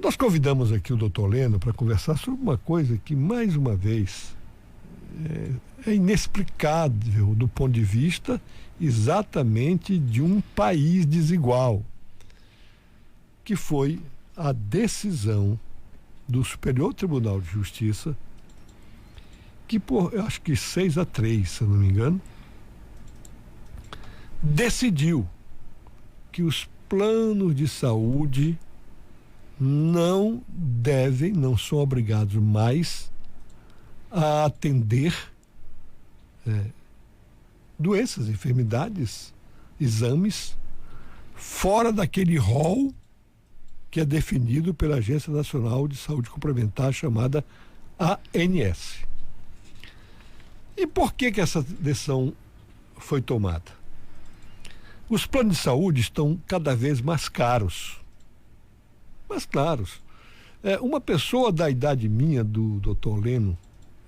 Nós convidamos aqui o doutor Leno para conversar sobre uma coisa que, mais uma vez, é inexplicável do ponto de vista exatamente de um país desigual, que foi a decisão do Superior Tribunal de Justiça, que eu acho que 6-3, se eu não me engano, decidiu que os planos de saúde não são obrigados mais a atender doenças, enfermidades, exames, fora daquele rol que é definido pela Agência Nacional de Saúde Complementar, chamada ANS. E por que essa decisão foi tomada? Os planos de saúde estão cada vez mais caros. Mais caros. Uma pessoa da idade minha, do doutor Leno,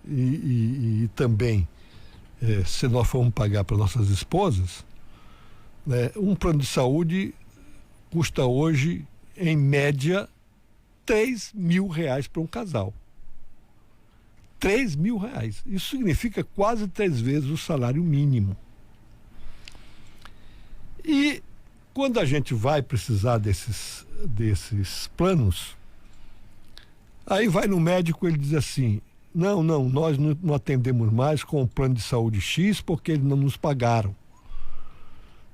e também, se nós formos pagar para nossas esposas, um plano de saúde custa hoje, em média, R$3.000 para um casal. R$3.000. Isso significa quase 3 vezes o salário mínimo. E quando a gente vai precisar desses planos, aí vai no médico, ele diz assim: não, nós não atendemos mais com o plano de saúde X porque eles não nos pagaram.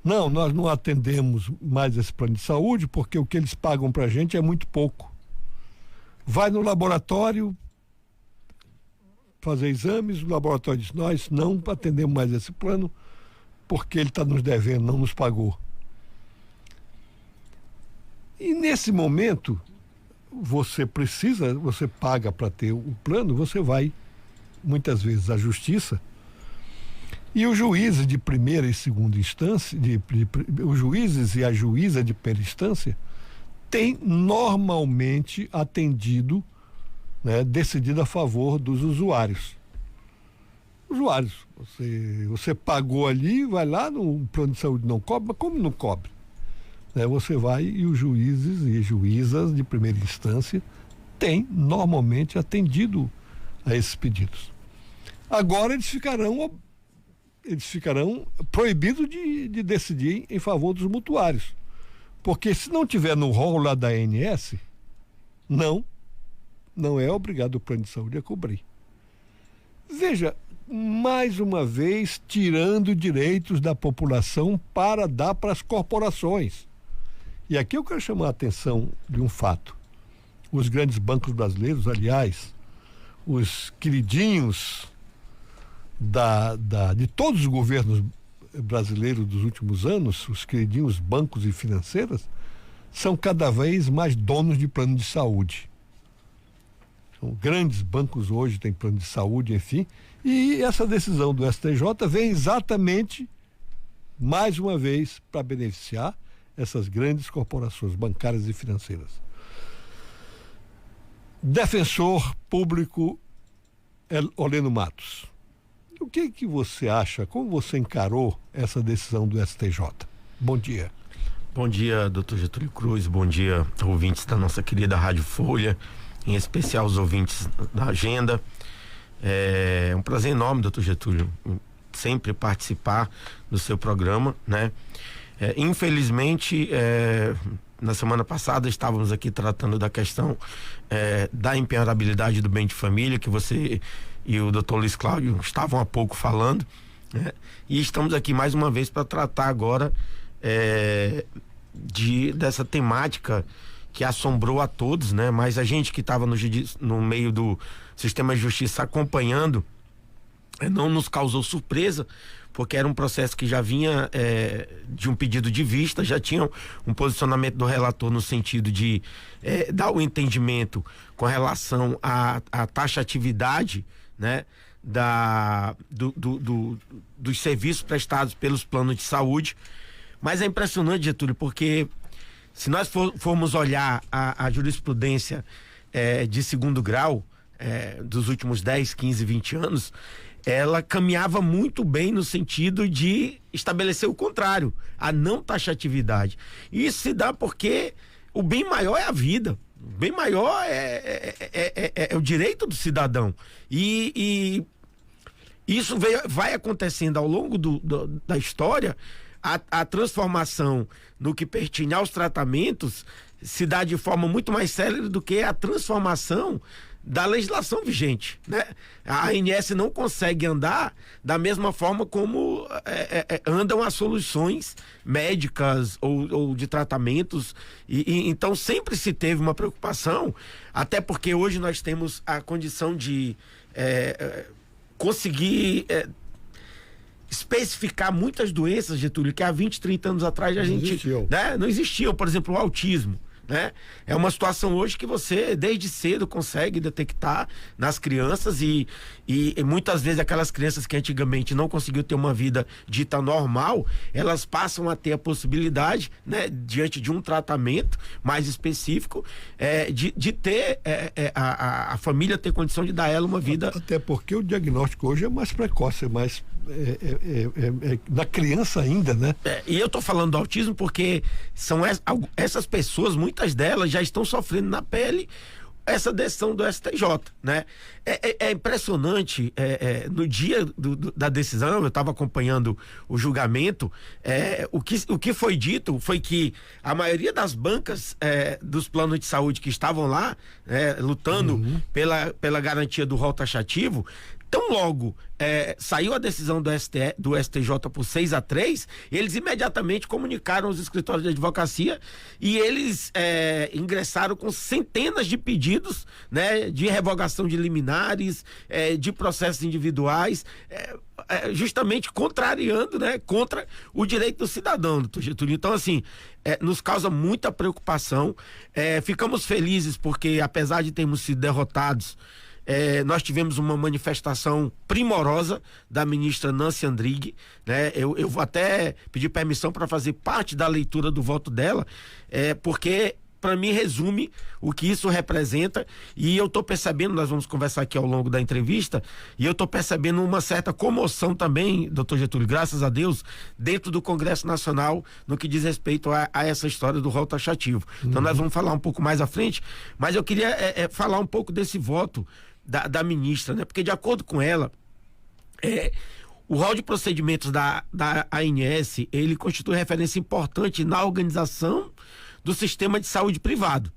Não, nós não atendemos mais esse plano de saúde porque o que eles pagam para a gente é muito pouco. Vai no laboratório fazer exames, o laboratório diz: nós não atendemos mais esse plano porque ele está nos devendo, não nos pagou. E nesse momento, você paga para ter o plano, você vai muitas vezes à justiça, e os juízes de primeira e segunda instância, os juízes e a juíza de primeira instância, têm normalmente atendido, decidido a favor dos usuários. Você pagou ali, vai lá no plano de saúde, não cobra, mas como não cobre? Você vai e os juízes e juízas de primeira instância têm normalmente atendido a esses pedidos. Agora eles ficarão proibidos de decidir em favor dos mutuários, porque se não tiver no rol lá da ANS, não é obrigado o plano de saúde a cobrir. Veja, mais uma vez tirando direitos da população para dar para as corporações. E aqui eu quero chamar a atenção de um fato. Os grandes bancos brasileiros, aliás, os queridinhos de todos os governos brasileiros dos últimos anos, os queridinhos bancos e financeiras, são cada vez mais donos de plano de saúde. Grandes bancos hoje têm plano de saúde, enfim, e essa decisão do STJ vem exatamente, mais uma vez, para beneficiar essas grandes corporações bancárias e financeiras. Defensor público Oleno Matos, o que você acha, como você encarou essa decisão do STJ? Bom dia. Bom dia, doutor Getúlio Cruz, bom dia, ouvintes da nossa querida Rádio Folha, em especial os ouvintes da Agenda. É um prazer enorme, doutor Getúlio, sempre participar do seu programa, Infelizmente, na semana passada estávamos aqui tratando da questão da impenhorabilidade do bem de família, que você e o doutor Luiz Cláudio estavam há pouco falando, e estamos aqui mais uma vez para tratar agora dessa temática que assombrou a todos, mas a gente que estava no meio do sistema de justiça acompanhando, não nos causou surpresa, porque era um processo que já vinha de um pedido de vista, já tinha um posicionamento do relator no sentido de dar o entendimento com relação à taxatividade, dos serviços prestados pelos planos de saúde. Mas é impressionante, Getúlio, porque se nós formos olhar a jurisprudência de segundo grau dos últimos 10, 15, 20 anos, ela caminhava muito bem no sentido de estabelecer o contrário, a não taxatividade. E isso se dá porque o bem maior é a vida, bem maior é o direito do cidadão. E isso vai acontecendo ao longo da história. A transformação no que pertine aos tratamentos se dá de forma muito mais célere do que a transformação da legislação vigente, né? A ANS não consegue andar da mesma forma como andam as soluções médicas ou de tratamentos, então sempre se teve uma preocupação, até porque hoje nós temos a condição de conseguir especificar muitas doenças, Getúlio, que há 20, 30 anos atrás a gente não existiam, por exemplo, o autismo. Né? É uma situação hoje que você desde cedo consegue detectar nas crianças e muitas vezes aquelas crianças que antigamente não conseguiam ter uma vida dita normal, elas passam a ter a possibilidade, né, diante de um tratamento mais específico, de ter a família ter condição de dar a ela uma vida. Até porque o diagnóstico hoje é mais precoce, é mais na criança ainda, né? E eu tô falando do autismo porque são essas pessoas, muitas delas já estão sofrendo na pele essa decisão do STJ, né? É impressionante, no dia da decisão, eu estava acompanhando o julgamento, o que foi dito foi que a maioria das bancas dos planos de saúde que estavam lá, lutando pela garantia do rol taxativo, tão logo saiu a decisão do STJ por 6-3, eles imediatamente comunicaram aos escritórios de advocacia e eles ingressaram com centenas de pedidos, né, de revogação de liminares, de processos individuais, justamente contrariando, né, contra o direito do cidadão, doutor Getúlio. Então, assim, nos causa muita preocupação. Ficamos felizes porque, apesar de termos sido derrotados, nós tivemos uma manifestação primorosa da ministra Nancy Andrighi, né? Eu vou até pedir permissão para fazer parte da leitura do voto dela, porque para mim resume o que isso representa, e eu estou percebendo, nós vamos conversar aqui ao longo da entrevista, e eu estou percebendo uma certa comoção também, doutor Getúlio, graças a Deus, dentro do Congresso Nacional, no que diz respeito a essa história do rol taxativo. Então nós vamos falar um pouco mais à frente, mas eu queria falar um pouco desse voto da ministra, né? Porque de acordo com ela, o rol de procedimentos da ANS, ele constitui referência importante na organização do sistema de saúde privado,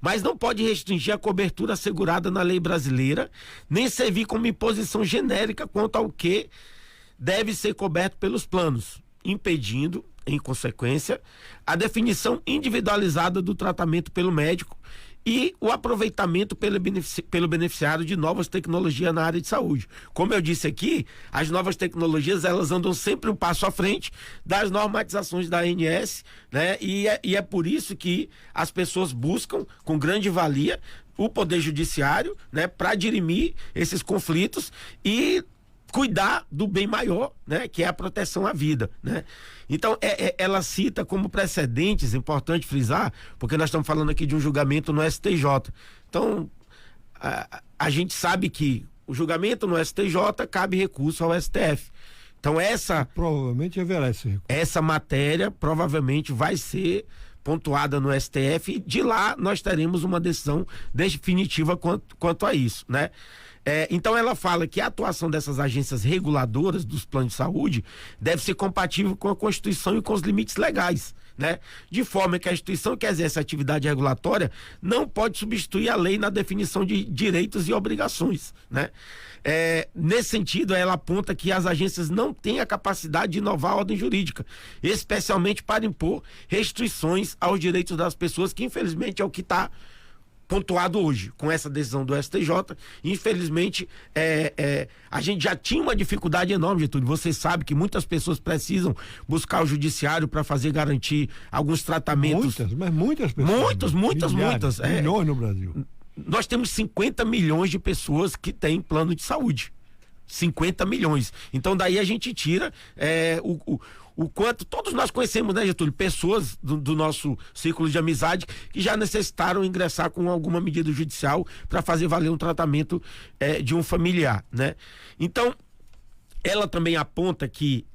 mas não pode restringir a cobertura assegurada na lei brasileira, nem servir como imposição genérica quanto ao que deve ser coberto pelos planos, impedindo, em consequência, a definição individualizada do tratamento pelo médico e o aproveitamento pelo beneficiário de novas tecnologias na área de saúde. Como eu disse aqui, as novas tecnologias, elas andam sempre um passo à frente das normatizações da ANS, né? E é por isso que as pessoas buscam, com grande valia, o Poder Judiciário, né, para dirimir esses conflitos e cuidar do bem maior, né, que é a proteção à vida, né? Então, ela cita como precedentes, importante frisar, porque nós estamos falando aqui de um julgamento no STJ. Então, a gente sabe que o julgamento no STJ cabe recurso ao STF. Então, provavelmente haverá esse recurso. Essa matéria provavelmente vai ser pontuada no STF e de lá nós teremos uma decisão definitiva quanto a isso, né? Então ela fala que a atuação dessas agências reguladoras dos planos de saúde deve ser compatível com a Constituição e com os limites legais, né? De forma que a instituição que exerce atividade regulatória não pode substituir a lei na definição de direitos e obrigações, né? Nesse sentido, ela aponta que as agências não têm a capacidade de inovar a ordem jurídica, especialmente para impor restrições aos direitos das pessoas, que infelizmente é o que está pontuado hoje, com essa decisão do STJ. Infelizmente, a gente já tinha uma dificuldade enorme, Getúlio. Você sabe que muitas pessoas precisam buscar o judiciário para garantir alguns tratamentos. Muitas pessoas. Muitas. Milhões no Brasil. Nós temos 50 milhões de pessoas que têm plano de saúde. 50 milhões. Então, daí a gente tira o quanto todos nós conhecemos, né, Getúlio? Pessoas do nosso círculo de amizade que já necessitaram ingressar com alguma medida judicial para fazer valer um tratamento de um familiar, né? Então, ela também aponta que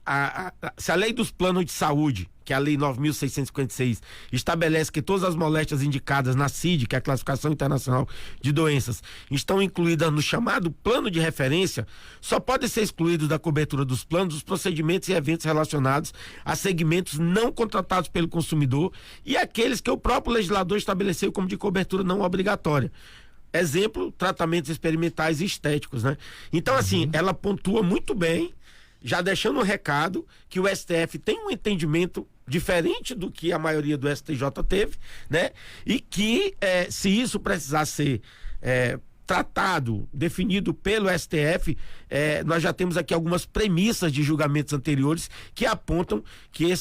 se a lei dos planos de saúde, que é a Lei 9.656, estabelece que todas as moléstias indicadas na CID, que é a Classificação Internacional de Doenças, estão incluídas no chamado plano de referência, só podem ser excluídos da cobertura dos planos os procedimentos e eventos relacionados a segmentos não contratados pelo consumidor e aqueles que o próprio legislador estabeleceu como de cobertura não obrigatória. Exemplo, tratamentos experimentais e estéticos, né? Então, assim, ela pontua muito bem, já deixando um recado que o STF tem um entendimento diferente do que a maioria do STJ teve, né? E que se isso precisar ser tratado, definido pelo STF, nós já temos aqui algumas premissas de julgamentos anteriores que apontam que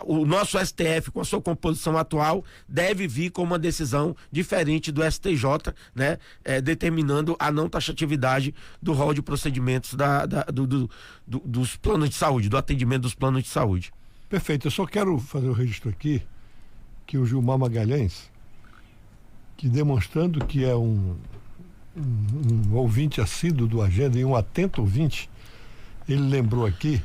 o nosso STF, com a sua composição atual, deve vir com uma decisão diferente do STJ, né? Determinando a não taxatividade do rol de procedimentos dos planos de saúde, do atendimento dos planos de saúde. Perfeito. Eu só quero fazer o registro aqui que o Gilmar Magalhães, que demonstrando que é um ouvinte assíduo do Agenda e um atento ouvinte, ele lembrou aqui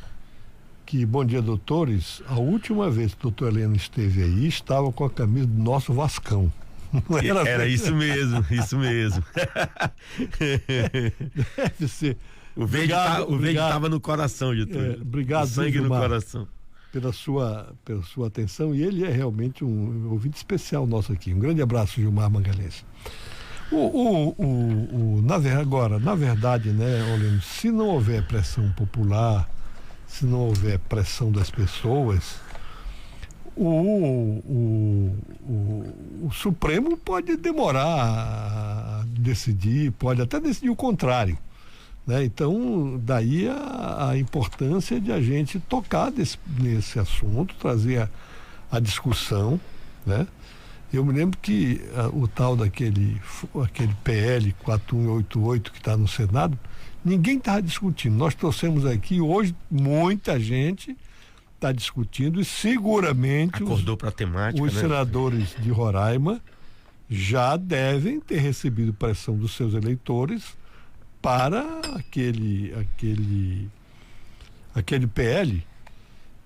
que, bom dia, doutores, a última vez que o doutor Heleno esteve aí, estava com a camisa do nosso Vascão. Era isso mesmo, isso mesmo. Deve ser. O verde estava no coração, Getúlio. Obrigado, sangue Gilmar, no coração. Pela sua atenção, e ele é realmente um ouvinte especial nosso aqui. Um grande abraço, Gilmar Magalhães. Agora, na verdade, né, Heleno, se não houver pressão popular, se não houver pressão das pessoas, o Supremo pode demorar a decidir, pode até decidir o contrário, né? Então, daí a importância de a gente tocar nesse assunto, trazer a discussão, né? Eu me lembro que o tal aquele PL 4188 que está no Senado, ninguém estava discutindo. Nós trouxemos aqui hoje, muita gente está discutindo e seguramente acordou para a temática, os né? senadores de Roraima já devem ter recebido pressão dos seus eleitores para aquele PL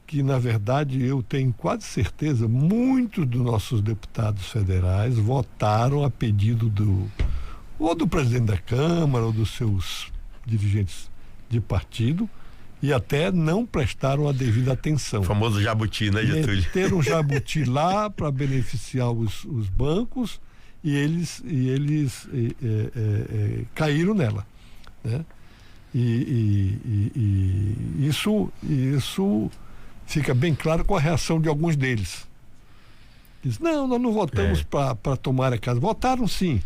que, na verdade, eu tenho quase certeza, muitos dos nossos deputados federais votaram a pedido do presidente da Câmara ou dos seus dirigentes de partido e até não prestaram a devida atenção. O famoso jabuti, né, Getúlio? Ter um jabuti lá para beneficiar os bancos e eles caíram nela, né? E isso fica bem claro com a reação de alguns deles. Diz, não, nós não votamos para tomar a casa. Votaram sim.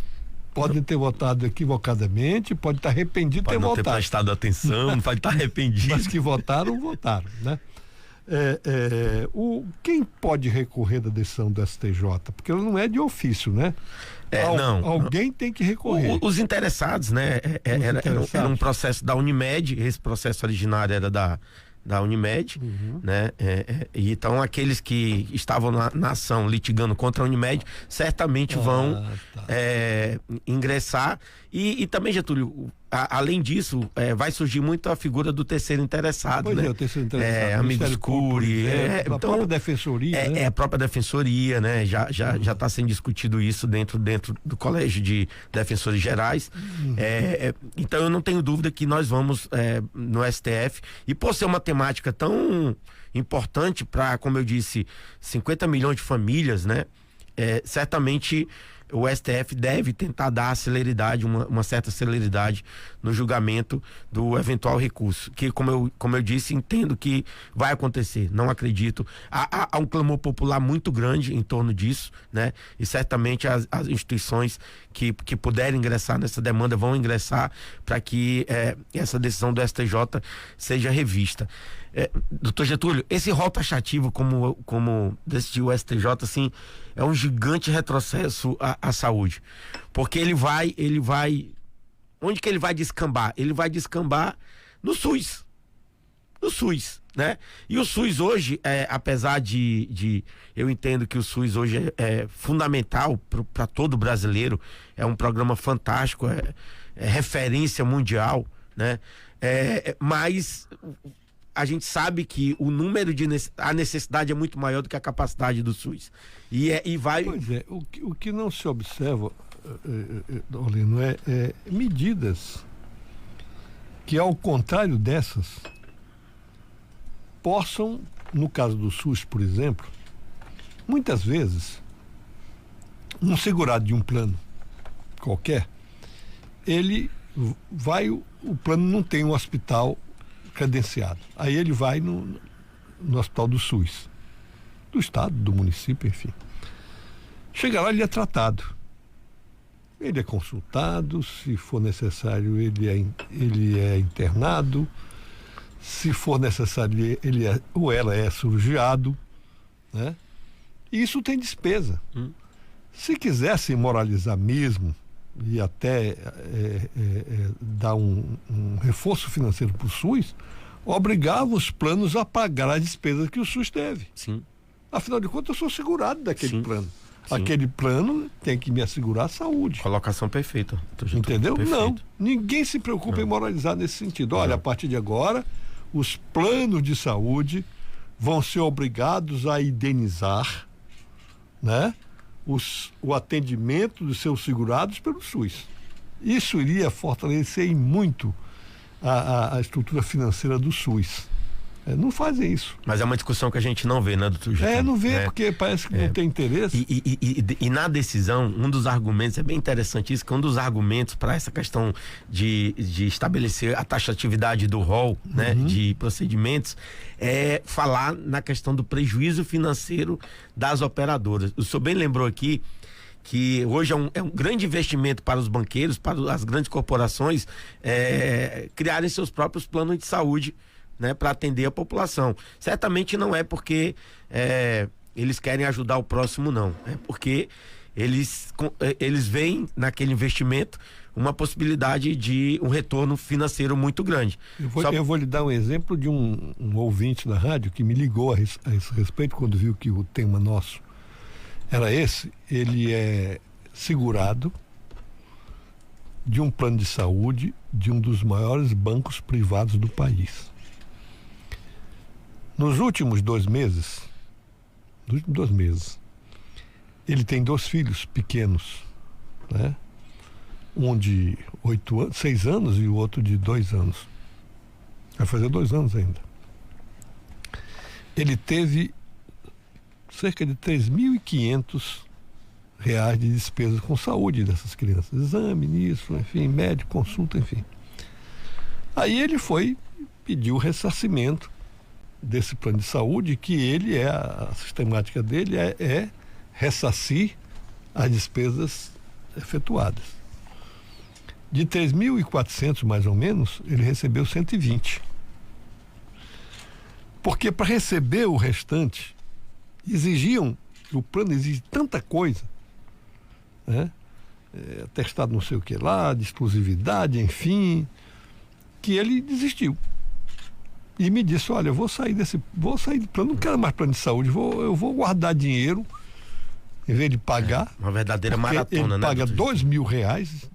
Podem ter votado equivocadamente, pode estar arrependido de ter votado. Pode não ter prestado atenção, pode estar arrependido. Mas que votaram, né? Quem pode recorrer da decisão do STJ? Porque ela não é de ofício, né? Alguém tem que recorrer. Os interessados, né? Era um processo da Unimed, esse processo originário era da Unimed, né? Então aqueles que estavam na ação litigando contra a Unimed certamente vão ingressar e também, Getúlio, além disso, vai surgir muito a figura do terceiro interessado, pois né? O terceiro interessado, amigos curi, a própria defensoria, né? A própria defensoria, né? Já está sendo discutido isso dentro do Colégio de Defensores Gerais. Então eu não tenho dúvida que nós vamos no STF, e por ser uma temática tão importante para, como eu disse, 50 milhões de famílias, né? Certamente o STF deve tentar dar celeridade, uma certa celeridade no julgamento do eventual recurso, que como eu disse, entendo que vai acontecer, não acredito. Há um clamor popular muito grande em torno disso, né? E certamente as instituições que puderem ingressar nessa demanda vão ingressar para que essa decisão do STJ seja revista. Doutor Getúlio, esse rol taxativo, como decidiu o STJ, assim, é um gigante retrocesso à saúde, porque ele vai, onde que ele vai descambar? Ele vai descambar no SUS, né? E o SUS hoje, apesar de eu entendo que o SUS hoje é fundamental para todo brasileiro, é um programa fantástico, é referência mundial, né? Mas a gente sabe que o número a necessidade é muito maior do que a capacidade do SUS. E vai... Pois é, o que não se observa, Olino, é medidas que, ao contrário dessas, possam, no caso do SUS, por exemplo, muitas vezes, um segurado de um plano qualquer, ele vai, o plano não tem um hospital credenciado. Aí ele vai no hospital do SUS, do estado, do município, enfim. Chega lá, ele é tratado. Ele é consultado, se for necessário, ele é internado, se for necessário, ou ela é cirurgiado, né? E isso tem despesa. Se quisesse moralizar mesmo e até dar um reforço financeiro para o SUS, obrigava os planos a pagar as despesas que o SUS teve. Sim. Afinal de contas, eu sou segurado daquele Sim. plano. Sim. Aquele plano tem que me assegurar a saúde. Colocação perfeita. Entendeu? Perfeito. Não. Ninguém se preocupa em moralizar nesse sentido. Olha, a partir de agora, os planos de saúde vão ser obrigados a indenizar, né, o atendimento dos seus segurados pelo SUS. Isso iria fortalecer muito a estrutura financeira do SUS. Não fazem isso. Mas é uma discussão que a gente não vê, né, doutor Getúlio? Não vê, porque parece que não tem interesse. E na decisão, um dos argumentos, é bem interessante isso, que um dos argumentos para essa questão de estabelecer a taxatividade do rol, né, de procedimentos, é falar na questão do prejuízo financeiro das operadoras. O senhor bem lembrou aqui que hoje é um grande investimento para os banqueiros, para as grandes corporações, criarem seus próprios planos de saúde, né, para atender a população. Certamente não é porque eles querem ajudar o próximo, não. É porque eles veem naquele investimento uma possibilidade de um retorno financeiro muito grande. Eu vou lhe dar um exemplo de um ouvinte da rádio que me ligou a esse respeito quando viu que o tema nosso era esse. Ele é segurado de um plano de saúde de um dos maiores bancos privados do país. Nos últimos 2 meses, ele tem 2 filhos pequenos, né? Um de 6 anos e o outro de 2 anos. Vai fazer 2 anos ainda. Ele teve cerca de R$3.500 de despesas com saúde dessas crianças. Exame, isso, enfim, médico, consulta, enfim. Aí ele foi pedir o ressarcimento desse plano de saúde, que a sistemática dele é ressarcir as despesas efetuadas. De 3.400 mais ou menos, ele recebeu 120. Porque para receber o restante, o plano exige tanta coisa, né? Atestado não sei o que lá, de exclusividade, enfim, que ele desistiu. E me disse, olha, eu vou sair do plano, não quero mais plano de saúde, eu vou guardar dinheiro, em vez de pagar. Uma verdadeira maratona, ele né? Paga R$2.000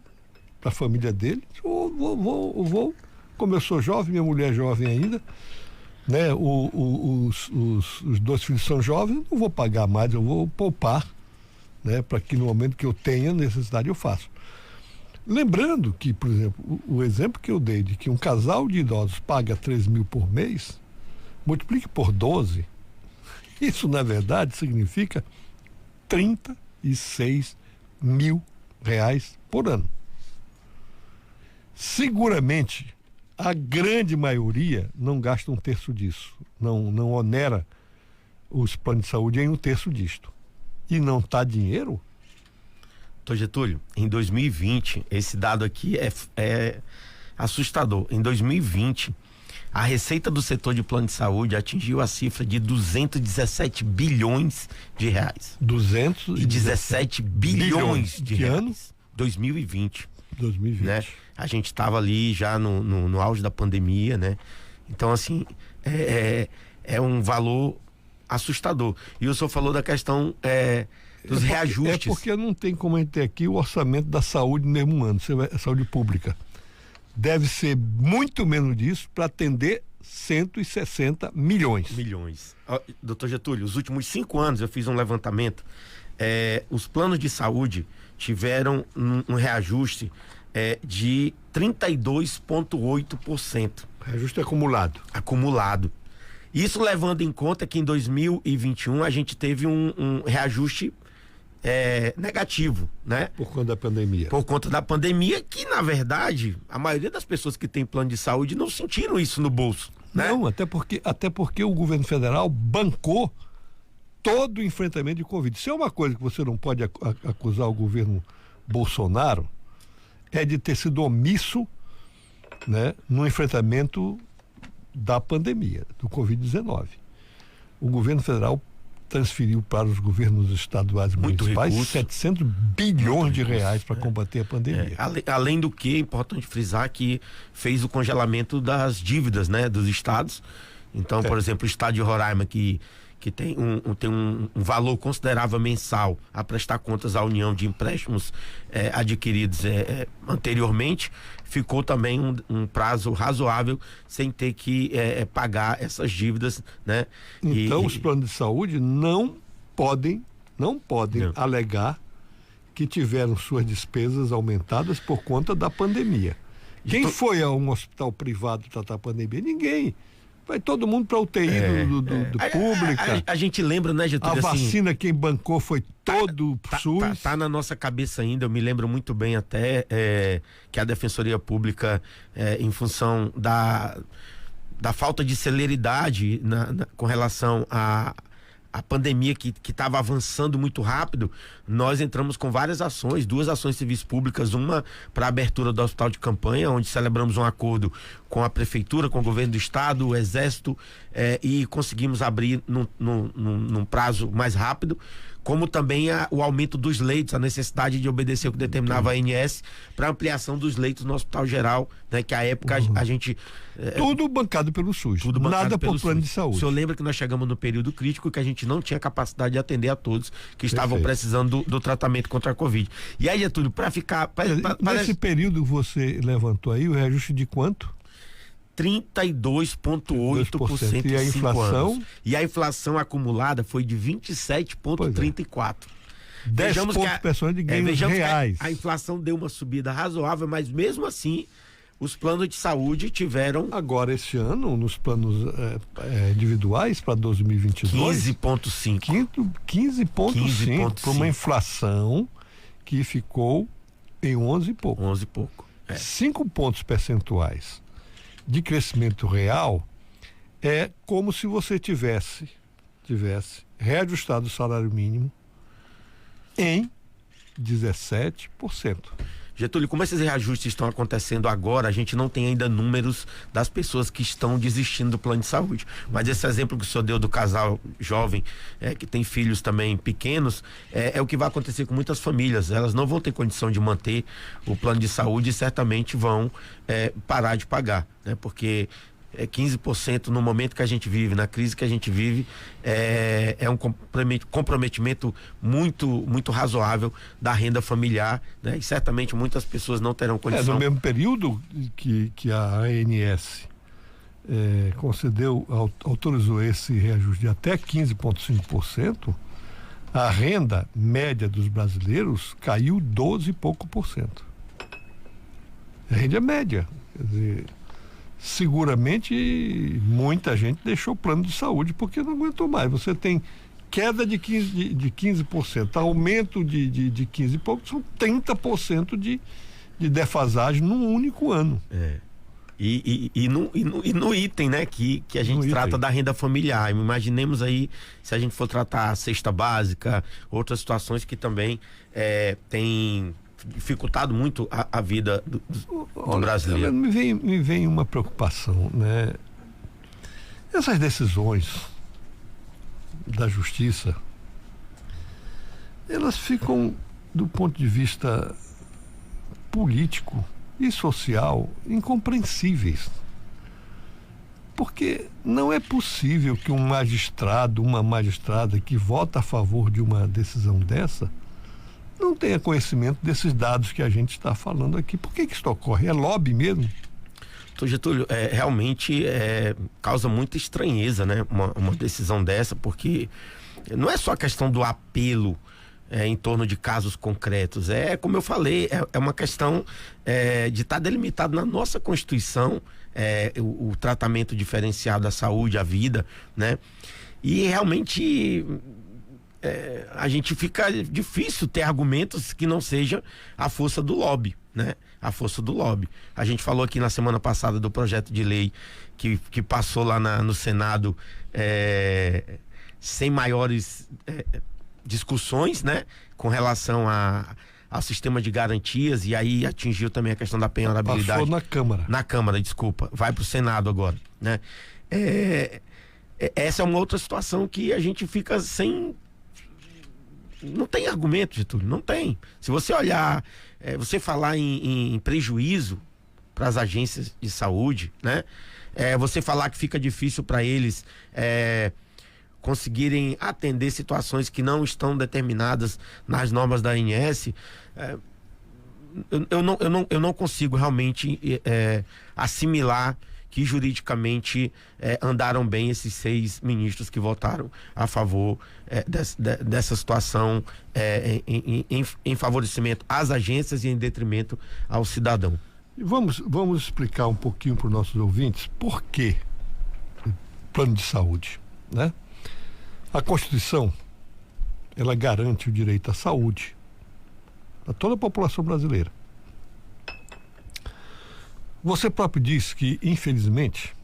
para a família dele. Eu vou, como eu sou jovem, minha mulher é jovem ainda, né? Os 2 filhos são jovens, não vou pagar mais, eu vou poupar, né? Para que no momento que eu tenha necessidade eu faço. Lembrando que, por exemplo, o exemplo que eu dei de que um casal de idosos paga 3.000 por mês, multiplique por 12, isso na verdade significa R$36.000 por ano. Seguramente, a grande maioria não gasta 1/3 disso, não onera os planos de saúde em 1/3 disto. E não está dinheiro? Doutor Getúlio, em 2020, esse dado aqui é assustador. Em 2020, a receita do setor de plano de saúde atingiu a cifra de 217 bilhões de reais. 217 bilhões de reais. Ano? 2020. 2020. Né? A gente estava ali já no auge da pandemia, né? Então, assim, é um valor assustador. E o senhor falou da questão dos reajustes. É porque não tem como a gente ter aqui o orçamento da saúde no mesmo ano, saúde pública. deve ser muito menos disso para atender 160 milhões. Doutor Getúlio, os últimos 5 anos eu fiz um levantamento. Os planos de saúde tiveram um reajuste de 32,8%. Reajuste acumulado. Isso levando em conta que em 2021 a gente teve um reajuste negativo, né? Por conta da pandemia. Por conta da pandemia, que na verdade a maioria das pessoas que tem plano de saúde não sentiram isso no bolso, né? Não, até porque o governo federal bancou todo o enfrentamento de Covid. Se é uma coisa que você não pode acusar o governo Bolsonaro, é de ter sido omisso, né, no enfrentamento da pandemia, do Covid-19. O governo federal transferiu para os governos estaduais e municipais 700 bilhões de reais para combater a pandemia. Além do que, é importante frisar que fez o congelamento das dívidas, né, dos estados. Então, por exemplo, o estado de Roraima, que tem um valor considerável mensal a prestar contas à União de empréstimos adquiridos anteriormente, ficou também um prazo razoável sem ter que pagar essas dívidas, né? Então, os planos de saúde não podem alegar que tiveram suas despesas aumentadas por conta da pandemia. Quem foi a um hospital privado tratar a pandemia? Ninguém. Vai todo mundo para a UTI do pública. A gente lembra, né, Getúlio? A vacina quem bancou foi todo o SUS. Tá na nossa cabeça ainda. Eu me lembro muito bem até que a Defensoria Pública, em função da falta de celeridade com relação à pandemia que estava avançando muito rápido, nós entramos com várias ações, 2 ações civis públicas, uma para a abertura do hospital de campanha, onde celebramos um acordo com a prefeitura, com o governo do estado, o exército, e conseguimos abrir num prazo mais rápido, como também o aumento dos leitos, a necessidade de obedecer o que determinava a ANS para ampliação dos leitos no Hospital Geral, né, que à época a gente... tudo bancado pelo SUS, nada por plano de saúde. O senhor lembra que nós chegamos no período crítico e que a gente não tinha capacidade de atender a todos que estavam precisando do tratamento contra a Covid. E aí, Getúlio, para ficar... Nesse período você levantou aí o reajuste de quanto? 32,8% e a inflação? E a inflação acumulada foi de 27,34%. 10 pontos percentuais de ganhos reais. A inflação deu uma subida razoável, mas mesmo assim os planos de saúde tiveram... Agora, esse ano, nos planos individuais para 2022... 15,5%. 15,5% para uma inflação que ficou em 11 e pouco. 11 e pouco. 5 pontos percentuais de crescimento real é como se você tivesse reajustado o salário mínimo em 17%. Getúlio, como esses reajustes estão acontecendo agora, a gente não tem ainda números das pessoas que estão desistindo do plano de saúde. Mas esse exemplo que o senhor deu do casal jovem, que tem filhos também pequenos, é o que vai acontecer com muitas famílias. Elas não vão ter condição de manter o plano de saúde e certamente vão parar de pagar, né? Porque 15% no momento que a gente vive, na crise que a gente vive, é um comprometimento muito, muito razoável da renda familiar, né? E certamente muitas pessoas não terão condição. No mesmo período que a ANS autorizou esse reajuste de até 15,5%, a renda média dos brasileiros caiu 12 e pouco por cento. A renda média, quer dizer, seguramente muita gente deixou o plano de saúde porque não aguentou mais. Você tem queda de 15%, aumento de 15 e pouco, são 30% de defasagem num único ano. E no item, né, que a gente trata da renda familiar. Imaginemos aí, se a gente for tratar a cesta básica, outras situações que também tem dificultado muito a vida do brasileiro. Me vem uma preocupação, né? Essas decisões da justiça, elas ficam, do ponto de vista político e social, incompreensíveis. Porque não é possível que um magistrado, uma magistrada que vota a favor de uma decisão dessa, não tenha conhecimento desses dados que a gente está falando aqui. Por que isso ocorre? É lobby mesmo? Doutor Getúlio, realmente causa muita estranheza, né? Uma decisão dessa, porque não é só a questão do apelo em torno de casos concretos. Como eu falei, é uma questão de estar delimitado na nossa Constituição o tratamento diferenciado à saúde, à vida, né? E realmente a gente fica difícil ter argumentos que não seja a força do lobby, né? A força do lobby. A gente falou aqui na semana passada do projeto de lei que passou lá no Senado sem maiores discussões, né? Com relação ao sistema de garantias, e aí atingiu também a questão da penhorabilidade. Passou na Câmara. Na Câmara, desculpa. Vai para o Senado agora, né? Essa é uma outra situação que a gente fica sem... Não tem argumento, Getúlio, não tem. Se você olhar, você falar em prejuízo para as agências de saúde, né? Você falar que fica difícil para eles conseguirem atender situações que não estão determinadas nas normas da ANS, eu não consigo realmente assimilar que juridicamente andaram bem esses 6 ministros que votaram a favor dessa situação em favorecimento às agências e em detrimento ao cidadão. Vamos explicar um pouquinho para os nossos ouvintes por que plano de saúde, né? A Constituição, ela garante o direito à saúde a toda a população brasileira. Você próprio disse que, infelizmente,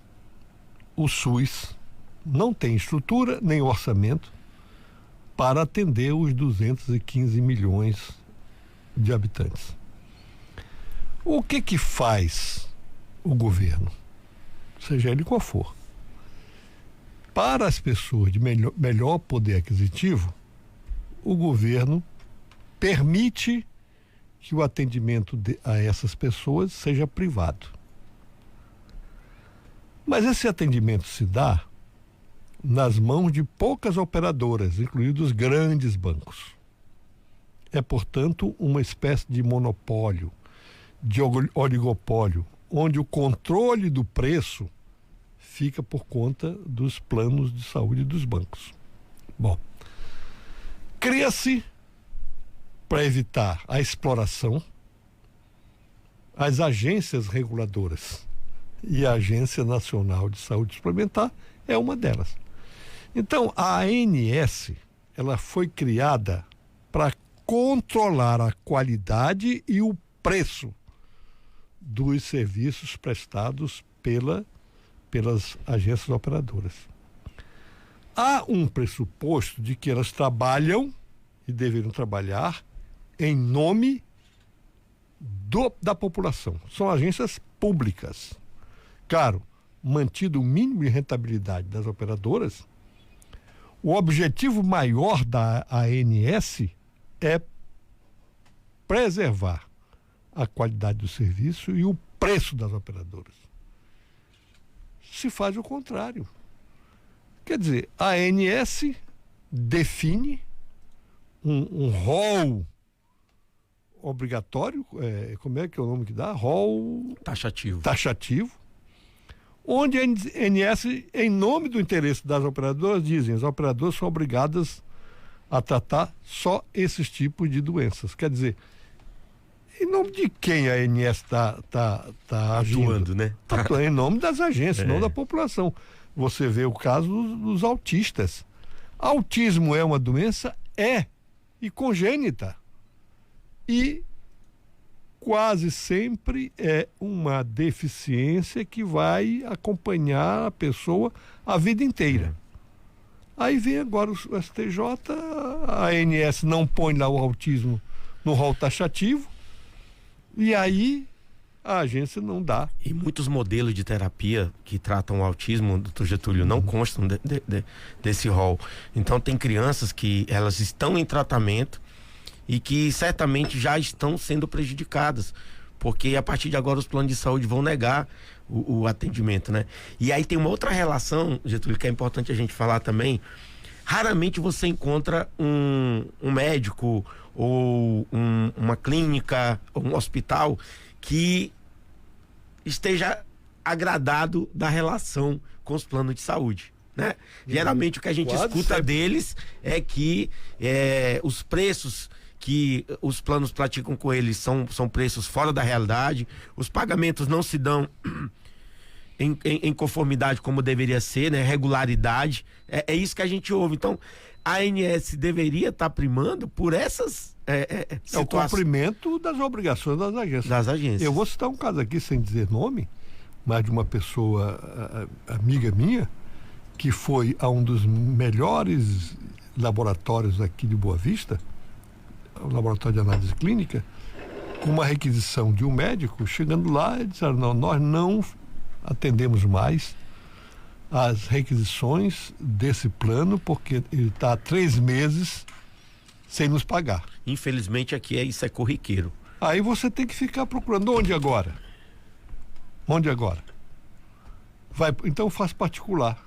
o SUS não tem estrutura nem orçamento para atender os 215 milhões de habitantes. O que faz o governo, seja ele qual for, para as pessoas de melhor poder aquisitivo? O governo permite que o atendimento a essas pessoas seja privado. Mas esse atendimento se dá nas mãos de poucas operadoras, incluindo os grandes bancos. É, portanto, uma espécie de monopólio, de oligopólio, onde o controle do preço fica por conta dos planos de saúde dos bancos. Bom, cria-se, para evitar a exploração, as agências reguladoras, e a Agência Nacional de Saúde Suplementar é uma delas. Então, a ANS, ela foi criada para controlar a qualidade e o preço dos serviços prestados pelas agências operadoras. Há um pressuposto de que elas trabalham e deveriam trabalhar em nome da população. São agências públicas. Claro, mantido o mínimo de rentabilidade das operadoras, o objetivo maior da ANS é preservar a qualidade do serviço e o preço das operadoras. Se faz o contrário. Quer dizer, a ANS define um rol obrigatório, como é que é o nome que dá? Rol taxativo, onde a ANS, em nome do interesse das operadoras, dizem as operadoras são obrigadas a tratar só esses tipos de doenças. Quer dizer, em nome de quem a ANS está agindo? Atuando, né? Atuando em nome das agências, não da população. Você vê o caso dos autistas. Autismo é uma doença? E congênita. E quase sempre é uma deficiência que vai acompanhar a pessoa a vida inteira. Aí vem agora o STJ, a ANS não põe lá o autismo no rol taxativo, e aí a agência não dá. E muitos modelos de terapia que tratam o autismo, doutor Getúlio, não constam desse rol. Então tem crianças que elas estão em tratamento e que certamente já estão sendo prejudicadas, porque a partir de agora os planos de saúde vão negar o atendimento, né? E aí tem uma outra relação, Getúlio, que é importante a gente falar também. Raramente você encontra um médico ou uma clínica ou um hospital que esteja agradado da relação com os planos de saúde, né? Geralmente o que a gente escuta deles é que os preços que os planos praticam com eles são preços fora da realidade, os pagamentos não se dão em conformidade como deveria ser, né? Regularidade, é isso que a gente ouve. Então a ANS deveria estar primando por essas o cumprimento das obrigações das agências. Eu vou citar um caso aqui sem dizer nome, mas de uma pessoa amiga minha, que foi a um dos melhores laboratórios aqui de Boa Vista, o laboratório de análise clínica, com uma requisição de um médico. Chegando lá, eles disseram: não, nós não atendemos mais as requisições desse plano, porque ele está há 3 meses sem nos pagar. Infelizmente aqui isso é corriqueiro. Aí você tem que ficar procurando. Onde agora? Então faz particular.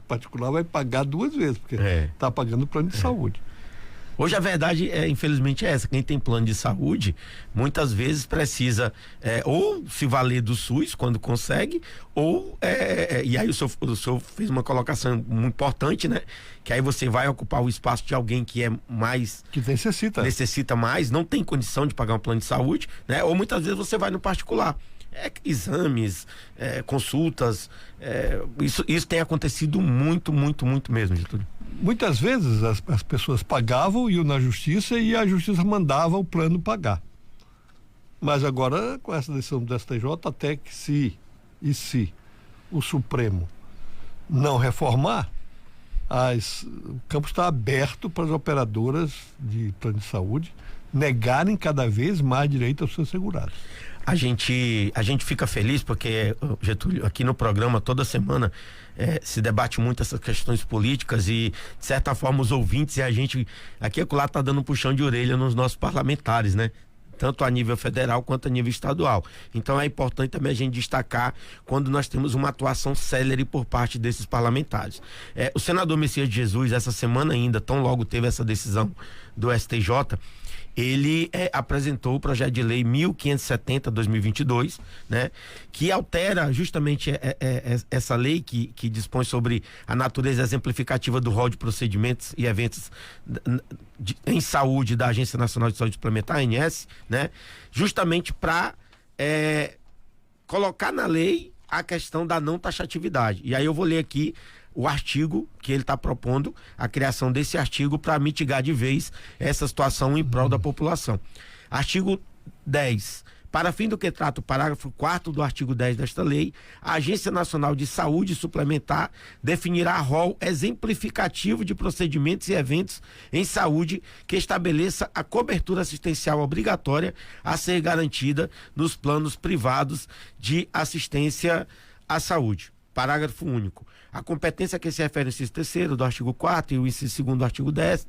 Particular vai pagar 2 vezes, porque está pagando o plano de saúde. Hoje a verdade infelizmente é essa: quem tem plano de saúde muitas vezes precisa ou se valer do SUS quando consegue, ou e aí o senhor fez uma colocação muito importante, né? Que aí você vai ocupar o espaço de alguém que é mais, que necessita mais, não tem condição de pagar um plano de saúde, né? Ou muitas vezes você vai no particular. Exames, consultas, isso tem acontecido muito mesmo, Getúlio. Muitas vezes as pessoas pagavam, iam na justiça e a justiça mandava o plano pagar. Mas agora, com essa decisão do STJ, até que se o Supremo não reformar, o campo está aberto para as operadoras de plano de saúde negarem cada vez mais direito aos seus segurados. A gente fica feliz porque, Getúlio, aqui no programa toda semana se debate muito essas questões políticas e, de certa forma, os ouvintes e a gente aqui e acolá tá dando um puxão de orelha nos nossos parlamentares, né? Tanto a nível federal quanto a nível estadual. Então é importante também a gente destacar quando nós temos uma atuação célere por parte desses parlamentares. O senador Messias de Jesus, essa semana ainda, tão logo teve essa decisão do STJ, ele apresentou o projeto de lei 1570/2022, né, que altera justamente essa lei que dispõe sobre a natureza exemplificativa do rol de procedimentos e eventos em saúde da Agência Nacional de Saúde Suplementar, ANS, né, justamente para colocar na lei a questão da não taxatividade. E aí eu vou ler aqui o artigo que ele está propondo, a criação desse artigo para mitigar de vez essa situação em prol da população. Artigo 10. Para fim do que trata o parágrafo 4º do artigo 10 desta lei, a Agência Nacional de Saúde Suplementar definirá rol exemplificativo de procedimentos e eventos em saúde que estabeleça a cobertura assistencial obrigatória a ser garantida nos planos privados de assistência à saúde. Parágrafo único. A competência a que se refere o inciso 3º do artigo 4º e o inciso 2º do artigo 10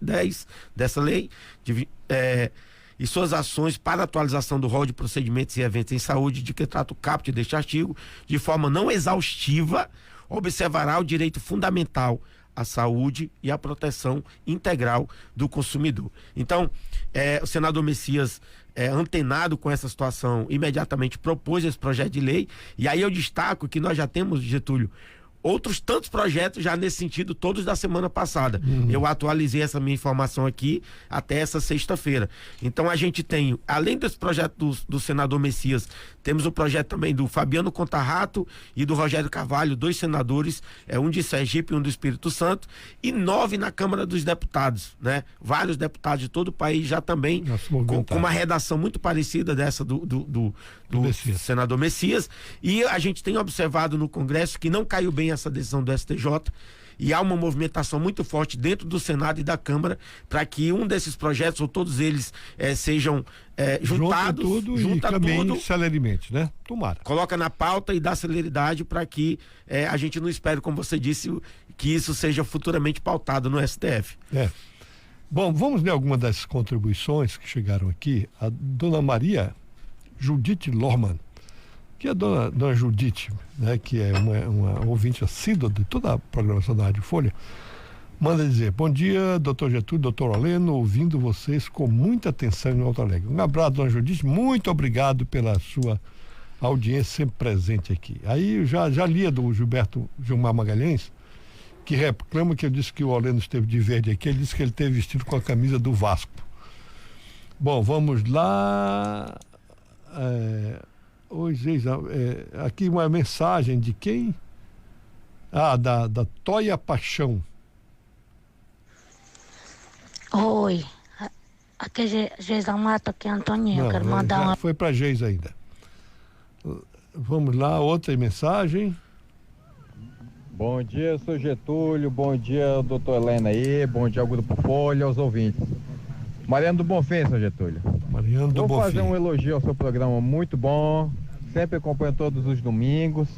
dessa lei, e suas ações para atualização do rol de procedimentos e eventos em saúde de que trata o caput deste artigo, de forma não exaustiva, observará o direito fundamental à saúde e à proteção integral do consumidor. Então, o senador Messias, antenado com essa situação, imediatamente propôs esse projeto de lei, e aí eu destaco que nós já temos, Getúlio, outros tantos projetos já nesse sentido, todos da semana passada. Eu atualizei essa minha informação aqui até essa sexta-feira. Então a gente tem, além desse projeto do senador Messias, temos o projeto também do Fabiano Contarrato e do Rogério Carvalho, 2 senadores, um de Sergipe e um do Espírito Santo, e 9 na Câmara dos Deputados, né? Vários deputados de todo o país já também com uma redação muito parecida dessa do senador Messias, e a gente tem observado no Congresso que não caiu bem essa decisão do STJ, e há uma movimentação muito forte dentro do Senado e da Câmara para que um desses projetos, ou todos eles, sejam juntados, junta tudo celerimente, né? Tomara. Coloca na pauta e dá celeridade para que a gente não espere, como você disse, que isso seja futuramente pautado no STF. Bom, vamos ler alguma das contribuições que chegaram aqui. A dona Maria Judite Lorman, que é a dona Judite, né, que é uma ouvinte assídua de toda a programação da Rádio Folha, manda dizer: bom dia, doutor Getúlio, doutor Oleno, ouvindo vocês com muita atenção em Alto Alegre. Um abraço, dona Judite, muito obrigado pela sua A audiência sempre presente aqui. Aí eu já lia do Gilberto Gilmar Magalhães, que reclama que eu disse que o Oleno esteve de verde aqui, ele disse que ele esteve vestido com a camisa do Vasco. Bom, vamos lá. Aqui uma mensagem de quem? Da Toia Paixão. Oi, aqui é Geisa Mata, aqui é Antoninha. Não, quero mandar uma. Foi para Geis ainda. Vamos lá, outra mensagem. Bom dia, sou Getúlio, bom dia, doutor Helena aí, bom dia ao Grupo Folha, aos ouvintes. Mariano do Bonfim, seu Getúlio. Mariano do Bonfim. Vou fazer um elogio ao seu programa, muito bom, sempre acompanho todos os domingos.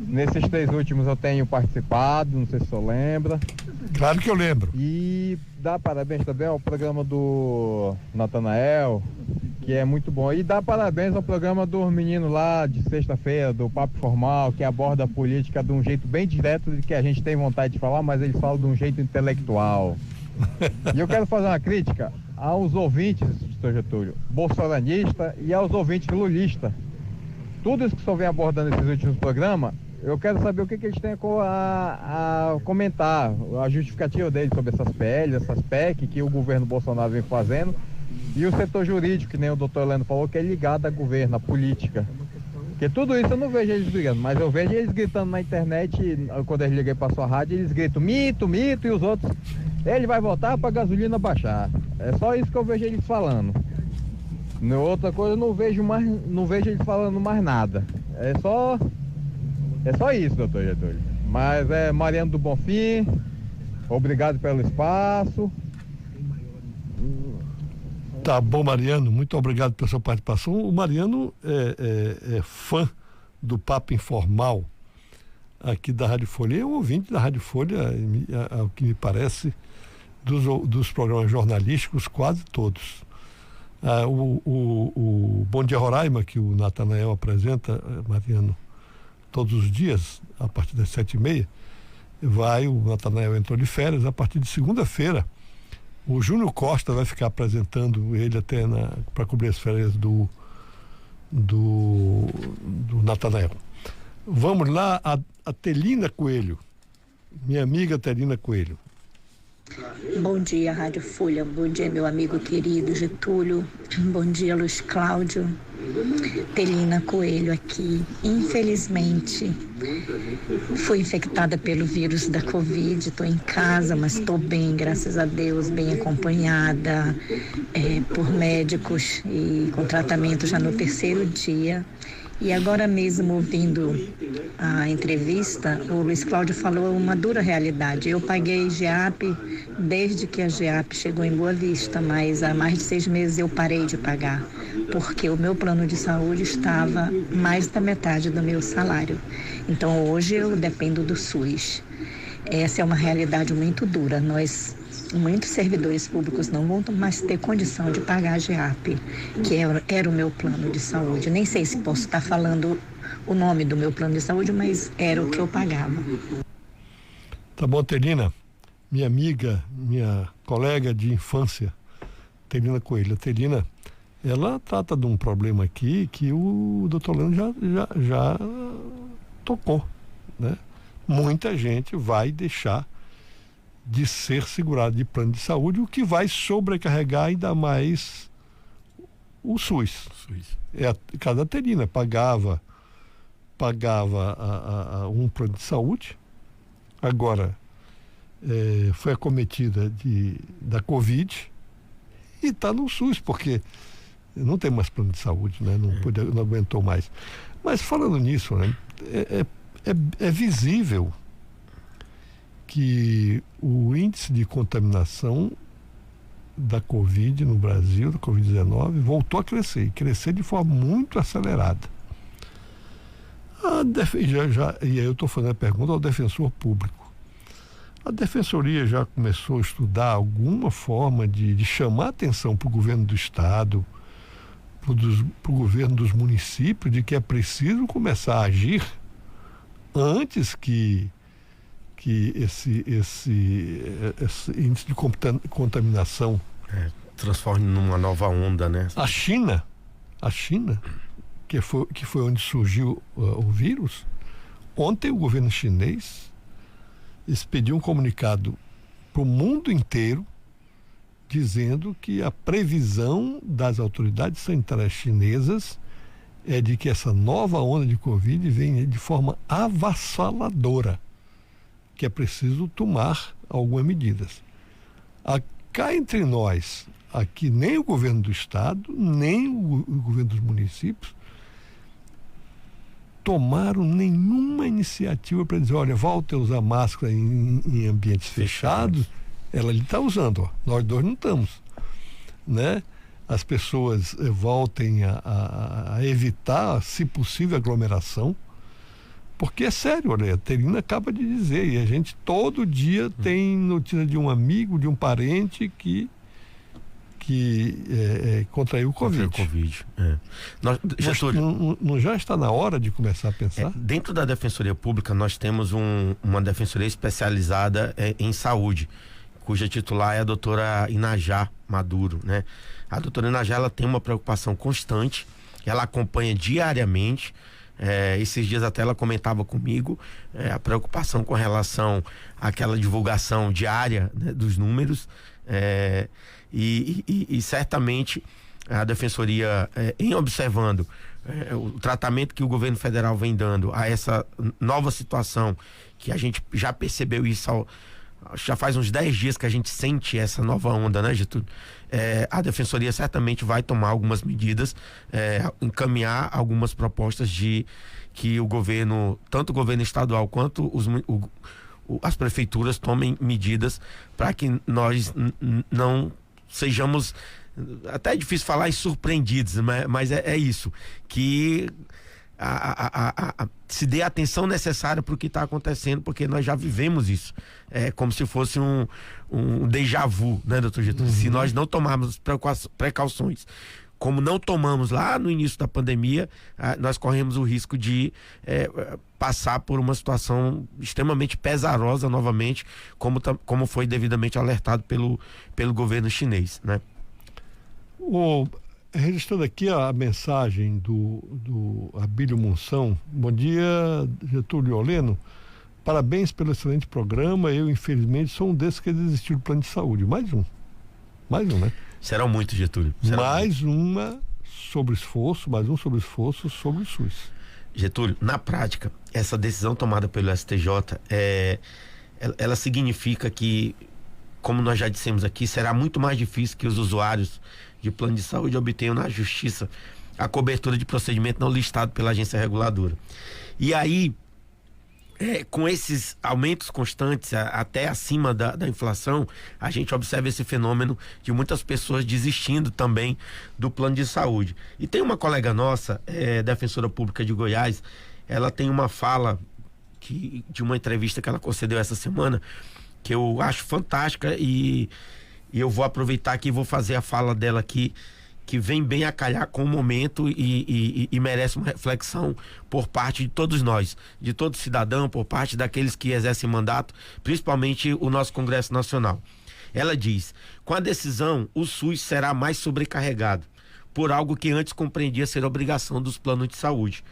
Nesses 3 últimos eu tenho participado, não sei se o senhor lembra. Claro que eu lembro. E dá parabéns também ao programa do Natanael, que é muito bom. E dá parabéns ao programa dos meninos lá de sexta-feira, do Papo Formal, que aborda a política de um jeito bem direto, de que a gente tem vontade de falar, mas eles falam de um jeito intelectual. E eu quero fazer uma crítica aos ouvintes, Sr. Getúlio, bolsonarista, e aos ouvintes lulistas. Tudo isso que o senhor vem abordando nesses últimos programas, eu quero saber o que eles têm a comentar, a justificativa deles sobre essas PL, essas PEC que o governo Bolsonaro vem fazendo, e o setor jurídico, que nem o doutor Heleno falou, que é ligado ao governo, à política. Porque tudo isso eu não vejo eles brigando, mas eu vejo eles gritando na internet, quando eles ligam para sua rádio, eles gritam mito, mito, e os outros, ele vai voltar para a gasolina baixar. É só isso que eu vejo eles falando. Outra coisa eu não vejo eles falando mais nada. É só isso, doutor Getúlio. Mas é Mariano do Bonfim, obrigado pelo espaço. Tá bom, Mariano, muito obrigado pela sua participação. O Mariano é fã do Papo Informal aqui da Rádio Folha. É um ouvinte da Rádio Folha, ao que me parece, dos programas jornalísticos, quase todos. O Bom Dia Roraima, que o Natanael apresenta, Mariano, todos os dias, a partir das 7h30, o Natanael entrou de férias, a partir de segunda-feira, o Júnior Costa vai ficar apresentando ele até para cobrir as férias do Natanael. Vamos lá, a Telina Coelho, minha amiga Telina Coelho. Bom dia, Rádio Folha. Bom dia, meu amigo querido Getúlio. Bom dia, Luiz Cláudio. Telina Coelho aqui. Infelizmente, fui infectada pelo vírus da Covid. Estou em casa, mas estou bem, graças a Deus, bem acompanhada por médicos e com tratamento já no 3º dia. E agora mesmo, ouvindo a entrevista, o Luiz Cláudio falou uma dura realidade. Eu paguei GEAP desde que a GEAP chegou em Boa Vista, mas há mais de 6 meses eu parei de pagar, porque o meu plano de saúde estava mais da metade do meu salário. Então hoje eu dependo do SUS. Essa é uma realidade muito dura. Muitos servidores públicos não vão mais ter condição de pagar a GEAP, que era o meu plano de saúde. Nem sei se posso estar falando o nome do meu plano de saúde, mas era o que eu pagava. Tá bom, Telina. Minha amiga, minha colega de infância, Telina Coelho. A Telina, ela trata de um problema aqui que o doutor Lano já tocou, né? Muita gente vai deixar de ser segurado de plano de saúde, o que vai sobrecarregar ainda mais o SUS. Cada Telina pagava um plano de saúde, agora foi acometida da Covid e está no SUS, porque não tem mais plano de saúde, né? Não aguentou mais. Mas falando nisso, né? É visível que o índice de contaminação da Covid no Brasil, da Covid-19, voltou a crescer de forma muito acelerada. E aí eu estou fazendo a pergunta ao defensor público. A Defensoria já começou a estudar alguma forma de chamar a atenção para o governo do Estado, para o governo dos municípios, de que é preciso começar a agir antes que esse índice de contaminação transforme numa nova onda, né? A China que foi onde surgiu o vírus, ontem o governo chinês expediu um comunicado para o mundo inteiro dizendo que a previsão das autoridades sanitárias chinesas é de que essa nova onda de Covid venha de forma avassaladora, que é preciso tomar algumas medidas. Cá entre nós, aqui nem o governo do estado, nem o governo dos municípios tomaram nenhuma iniciativa para dizer, olha, volte a usar máscara em ambientes fechados. Ela está usando, ó. Nós dois não estamos, né? As pessoas voltem a evitar, se possível, aglomeração, porque é sério, olha, a Terina acaba de dizer, e a gente todo dia tem notícia de um amigo, de um parente que contraiu o Covid. Não já está na hora de começar a pensar? Dentro da Defensoria Pública, nós temos uma defensoria especializada em saúde, cuja titular é a doutora Inajá Maduro, né? A doutora Inajá, ela tem uma preocupação constante, ela acompanha diariamente, esses dias até ela comentava comigo a preocupação com relação àquela divulgação diária, né, dos números, e certamente a Defensoria, em observando o tratamento que o governo federal vem dando a essa nova situação, que a gente já percebeu isso já faz uns 10 dias que a gente sente essa nova onda, né, Getúlio? A Defensoria certamente vai tomar algumas medidas, encaminhar algumas propostas de que o governo, tanto o governo estadual quanto as prefeituras tomem medidas para que nós não sejamos, até é difícil falar em surpreendidos, mas é isso, que se dê a atenção necessária para o que está acontecendo, porque nós já vivemos isso. É como se fosse um déjà vu, né, doutor Getúlio? Se nós não tomarmos precauções, como não tomamos lá no início da pandemia, nós corremos o risco de passar por uma situação extremamente pesarosa novamente, como foi devidamente alertado pelo governo chinês, né? Registrando aqui a mensagem do Abílio Monção. Bom dia, Getúlio Oleno. Parabéns pelo excelente programa. Eu, infelizmente, sou um desses que desistiu do plano de saúde. Mais um, né? Serão muitos, Getúlio. Mais um sobre esforço sobre o SUS. Getúlio, na prática, essa decisão tomada pelo STJ, ela significa que, como nós já dissemos aqui, será muito mais difícil que os usuários de plano de saúde obtenham na justiça a cobertura de procedimento não listado pela agência reguladora. E aí, com esses aumentos constantes, até acima da inflação, a gente observa esse fenômeno de muitas pessoas desistindo também do plano de saúde. E tem uma colega nossa, defensora pública de Goiás, ela tem uma fala de uma entrevista que ela concedeu essa semana, que eu acho fantástica, e eu vou aproveitar aqui e vou fazer a fala dela aqui, que vem bem a calhar com o momento e merece uma reflexão por parte de todos nós, de todo cidadão, por parte daqueles que exercem mandato, principalmente o nosso Congresso Nacional. Ela diz: com a decisão, o SUS será mais sobrecarregado por algo que antes compreendia ser obrigação dos planos de saúde.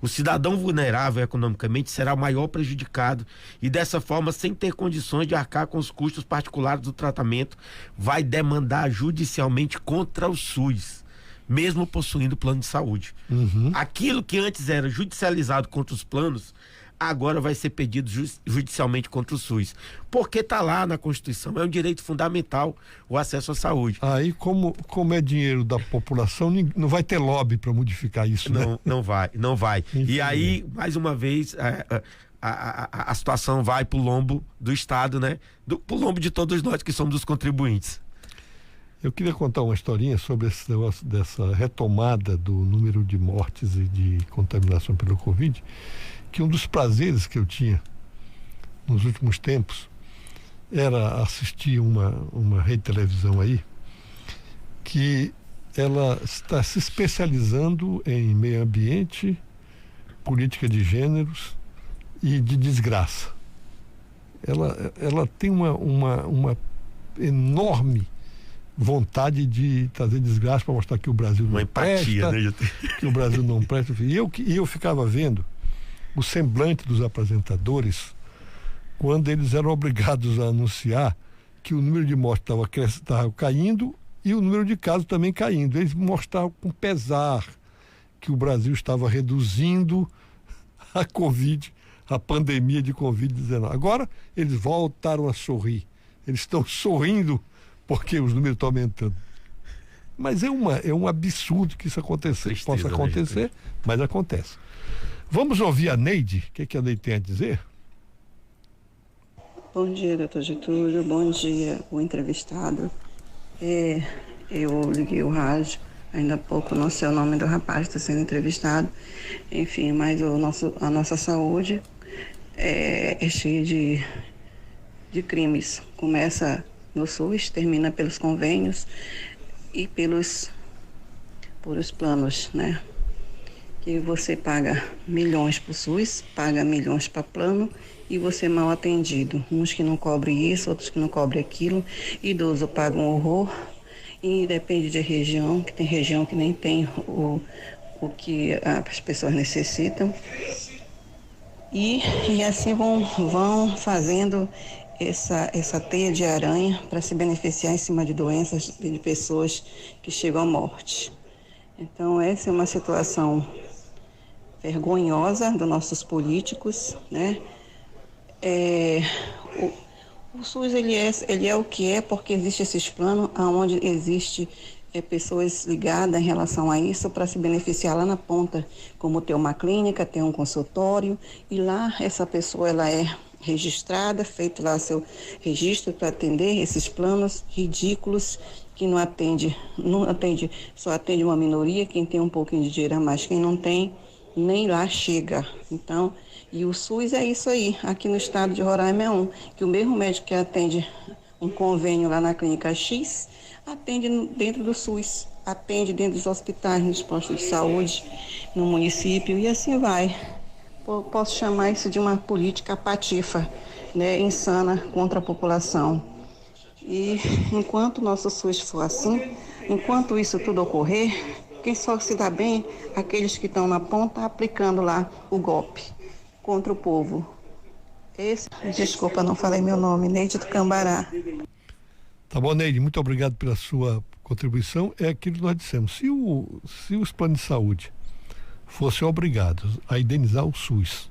O cidadão vulnerável economicamente será o maior prejudicado e, dessa forma, sem ter condições de arcar com os custos particulares do tratamento, vai demandar judicialmente contra o SUS, mesmo possuindo plano de saúde. Aquilo que antes era judicializado contra os planos, agora vai ser pedido judicialmente contra o SUS, porque está lá na Constituição, é um direito fundamental o acesso à saúde. Aí, como é dinheiro da população, não vai ter lobby para modificar isso, né? Não vai. E aí, mais uma vez, a situação vai para o lombo do Estado, né? Para o lombo de todos nós que somos os contribuintes. Eu queria contar uma historinha sobre esse negócio dessa retomada do número de mortes e de contaminação pelo Covid, que um dos prazeres que eu tinha nos últimos tempos era assistir uma rede de televisão aí, que ela está se especializando em meio ambiente, política de gêneros e de desgraça. Ela tem uma enorme vontade de trazer desgraça para mostrar que o Brasil não empatia, presta, né? que o Brasil não presta. E eu ficava vendo o semblante dos apresentadores quando eles eram obrigados a anunciar que o número de mortes estava caindo e o número de casos também caindo. Eles mostravam com pesar que o Brasil estava reduzindo a pandemia de Covid-19. Agora eles voltaram a sorrir. Eles estão sorrindo porque os números estão aumentando. Mas é um absurdo que isso possa acontecer, né? Mas acontece. Vamos ouvir a Neide. O que a Neide tem a dizer? Bom dia, doutor Getúlio. Bom dia, o entrevistado. Eu liguei o rádio, ainda há pouco não sei o nome do rapaz que está sendo entrevistado. Enfim, mas a nossa saúde é cheia de crimes. Começa no SUS, termina pelos convênios e pelos planos, né? Que você paga milhões para o SUS, paga milhões para plano e você é mal atendido. Uns que não cobrem isso, outros que não cobrem aquilo. Idoso paga um horror e depende de região, que tem região que nem tem o que as pessoas necessitam. E assim vão fazendo essa teia de aranha para se beneficiar em cima de doenças de pessoas que chegam à morte. Então essa é uma situação vergonhosa dos nossos políticos, né? O SUS ele é o que é porque existe esses planos onde existe pessoas ligadas em relação a isso para se beneficiar lá na ponta, como ter uma clínica, ter um consultório, e lá essa pessoa ela é registrada, feito lá seu registro para atender esses planos ridículos que não atende, só atende uma minoria, quem tem um pouquinho de dinheiro a mais, quem não tem, nem lá chega. Então, e o SUS é isso aí, aqui no estado de Roraima é que o mesmo médico que atende um convênio lá na clínica X, atende dentro do SUS, atende dentro dos hospitais, nos postos de saúde, no município, e assim vai. Posso chamar isso de uma política patifa, né, insana contra a população. E enquanto o nosso SUS for assim, enquanto isso tudo ocorrer, quem só se dá bem, aqueles que estão na ponta aplicando lá o golpe contra o povo. Desculpa, não falei meu nome, Neide do Cambará. Tá bom, Neide, muito obrigado pela sua contribuição. É aquilo que nós dissemos, se os planos de saúde fossem obrigados a indenizar o SUS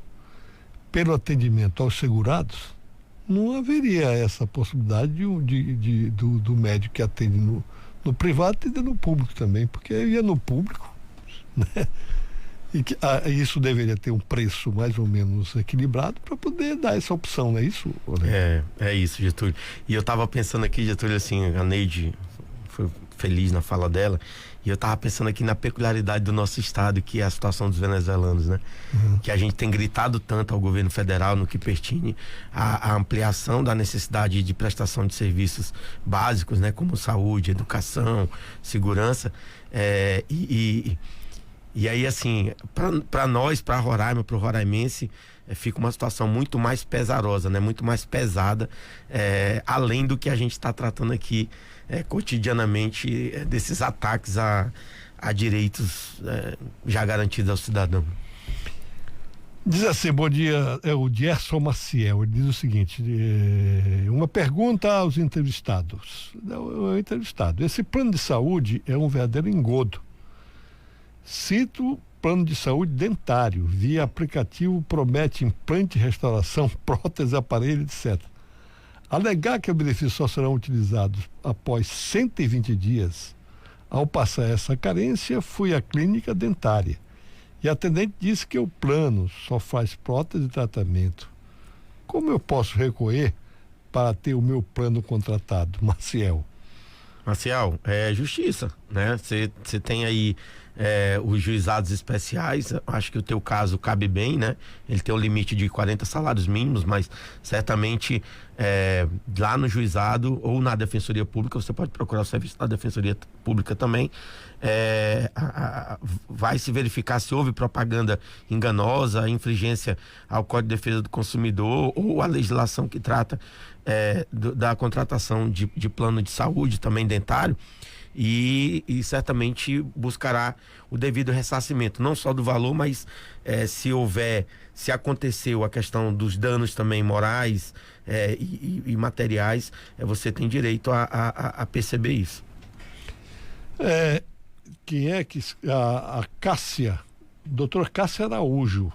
pelo atendimento aos segurados, não haveria essa possibilidade do médico que atende no privado atender no público também, porque ia no público, né? Isso deveria ter um preço mais ou menos equilibrado para poder dar essa opção, não é isso? É isso, Getúlio. E eu estava pensando aqui, Getúlio, assim, a Neide foi feliz na fala dela, e eu estava pensando aqui na peculiaridade do nosso estado, que é a situação dos venezuelanos, né? Que a gente tem gritado tanto ao governo federal no que pertine a ampliação da necessidade de prestação de serviços básicos, né? Como saúde, educação, segurança, e aí, assim, para nós, para Roraima, para o roraimense, fica uma situação muito mais pesarosa, né? Muito mais pesada, além do que a gente está tratando aqui cotidianamente, desses ataques a direitos já garantidos ao cidadão. Diz assim, bom dia, é o Gerson Maciel, ele diz o seguinte, uma pergunta aos entrevistados. Esse plano de saúde é um verdadeiro engodo. Cito plano de saúde dentário, via aplicativo promete implante, restauração, prótese, aparelho, etc. Alegar que o benefício só serão utilizados após 120 dias, ao passar essa carência, fui à clínica dentária e a atendente disse que o plano só faz prótese e tratamento. Como eu posso recorrer para ter o meu plano contratado? Maciel, é justiça, né? Você tem aí os juizados especiais. Acho que o teu caso cabe bem, né? Ele tem um limite de 40 salários mínimos, mas certamente lá no juizado ou na Defensoria Pública, você pode procurar o serviço da Defensoria Pública também. Vai se verificar se houve propaganda enganosa, infringência ao Código de Defesa do Consumidor ou a legislação que trata da contratação de plano de saúde, também dentário, e certamente buscará o devido ressarcimento, não só do valor, mas se aconteceu a questão dos danos também morais e materiais, você tem direito a perceber isso. Quem é que... A Cássia, doutora Cássia Araújo,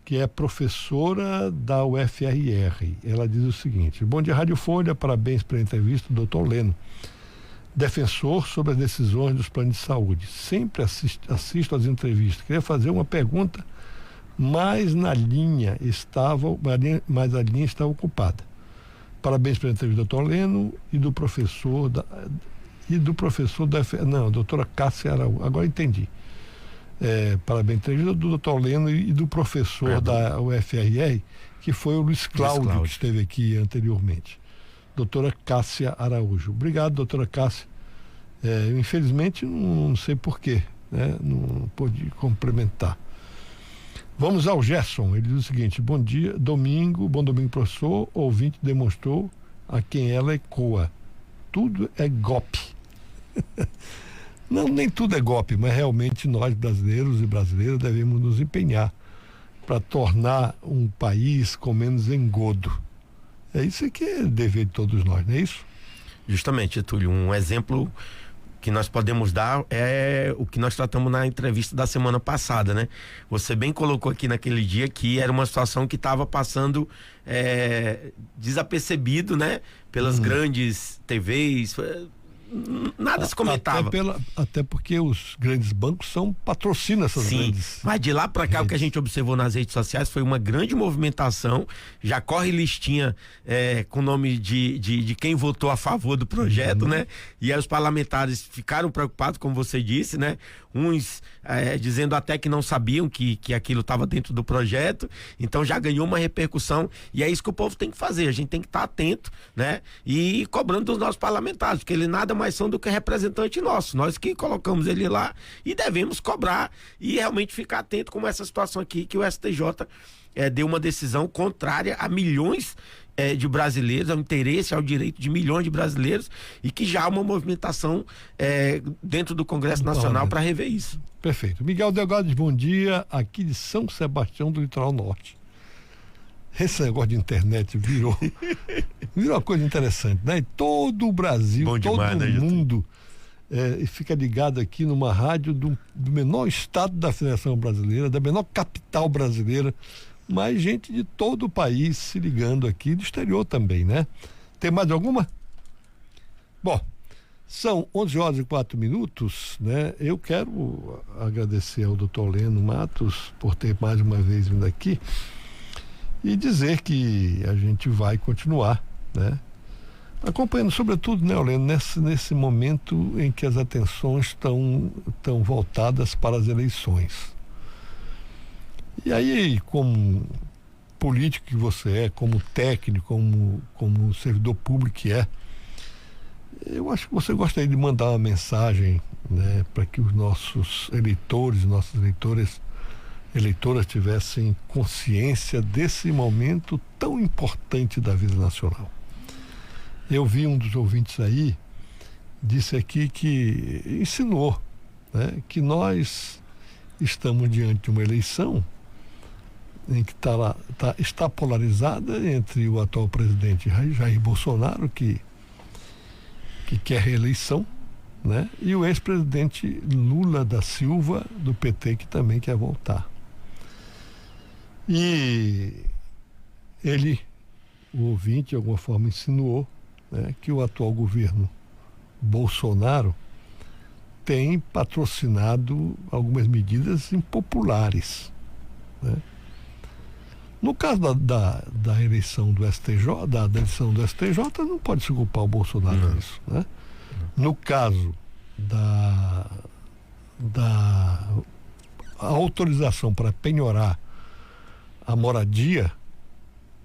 que é professora da UFRR. Ela diz o seguinte: bom dia, Rádio Folha, parabéns pela entrevista do doutor Leno, defensor sobre as decisões dos planos de saúde. Sempre assisto às entrevistas. Queria fazer uma pergunta, mas a linha estava ocupada. Parabéns pela entrevista do doutor Leno e do professor da doutora Cássia Araújo. Agora entendi. Parabéns pela entrevista do doutor Leno e do professor da UFRR, que foi o Luiz Cláudio, que esteve aqui anteriormente. Doutora Cássia Araújo. Obrigado, doutora Cássia. Infelizmente, não sei porquê, né? Não pude complementar. Vamos ao Gerson. Ele diz o seguinte: bom dia, bom domingo, professor. Ouvinte demonstrou a quem ela ecoa. Tudo é golpe. Não, nem tudo é golpe, mas realmente nós, brasileiros e brasileiras, devemos nos empenhar para tornar um país com menos engodo. Isso que é dever de todos nós, não é isso? Justamente, Túlio, um exemplo que nós podemos dar é o que nós tratamos na entrevista da semana passada, né? Você bem colocou aqui naquele dia que era uma situação que estava passando desapercebido, né? Pelas grandes TVs, nada se comentava. Até porque os grandes bancos patrocinam essas grandes. Mas de lá para cá, o que a gente observou nas redes sociais foi uma grande movimentação. Já corre listinha com o nome de quem votou a favor do projeto, né? E aí os parlamentares ficaram preocupados, como você disse, né? Uns dizendo até que não sabiam que aquilo estava dentro do projeto. Então já ganhou uma repercussão, e é isso que o povo tem que fazer. A gente tem que estar atento, né? E cobrando dos nossos parlamentares, porque eles nada mais são do que representante nosso. Nós que colocamos ele lá e devemos cobrar e realmente ficar atento como essa situação aqui, que o STJ deu uma decisão contrária a milhões de brasileiros, ao interesse, ao direito de milhões de brasileiros, e que já há uma movimentação dentro do Congresso Nacional para rever isso. Perfeito. Miguel Delgado, bom dia, aqui de São Sebastião do Litoral Norte. Esse negócio de internet virou uma coisa interessante, né? Todo o Brasil, todo o mundo fica ligado aqui numa rádio do menor estado da Federação Brasileira, da menor capital brasileira, mas gente de todo o país se ligando aqui, do exterior também, né? Tem mais alguma? Bom, são 11h04, né? Eu quero agradecer ao doutor Leno Matos por ter mais uma vez vindo aqui e dizer que a gente vai continuar, né? Acompanhando, sobretudo, né, Leno, nesse momento em que as atenções estão voltadas para as eleições. E aí, como político que você é, como técnico, como servidor público que eu acho que você gostaria de mandar uma mensagem, né, para que os nossos eleitores, nossas eleitoras tivessem consciência desse momento tão importante da vida nacional. Eu vi um dos ouvintes aí, disse aqui que insinuou, né, que nós estamos diante de uma eleição em que está polarizada entre o atual presidente Jair Bolsonaro, que quer reeleição, né, e o ex-presidente Lula da Silva, do PT, que também quer voltar. E ele, o ouvinte, de alguma forma insinuou, né, que o atual governo Bolsonaro tem patrocinado algumas medidas impopulares, né? No caso da eleição do STJ, da eleição do STJ, não pode se culpar o Bolsonaro nisso, né? No caso da autorização para penhorar a moradia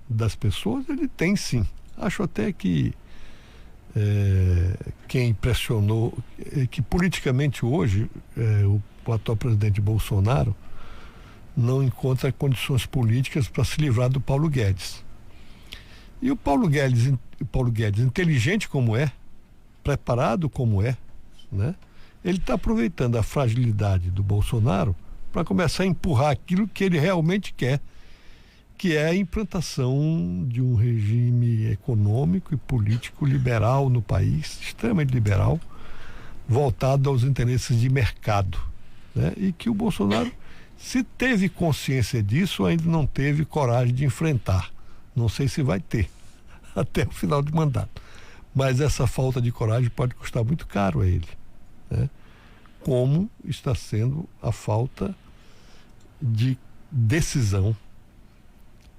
das pessoas, ele tem sim. Acho até que quem pressionou, que politicamente hoje o atual presidente Bolsonaro não encontra condições políticas para se livrar do Paulo Guedes. E o Paulo Guedes, inteligente como é, preparado como é, né? Ele está aproveitando a fragilidade do Bolsonaro para começar a empurrar aquilo que ele realmente quer, que é a implantação de um regime econômico e político liberal no país, extremamente liberal, voltado aos interesses de mercado, né? E que o Bolsonaro, se teve consciência disso, ainda não teve coragem de enfrentar. Não sei se vai ter até o final do mandato. Mas essa falta de coragem pode custar muito caro a ele, né? Como está sendo a falta de decisão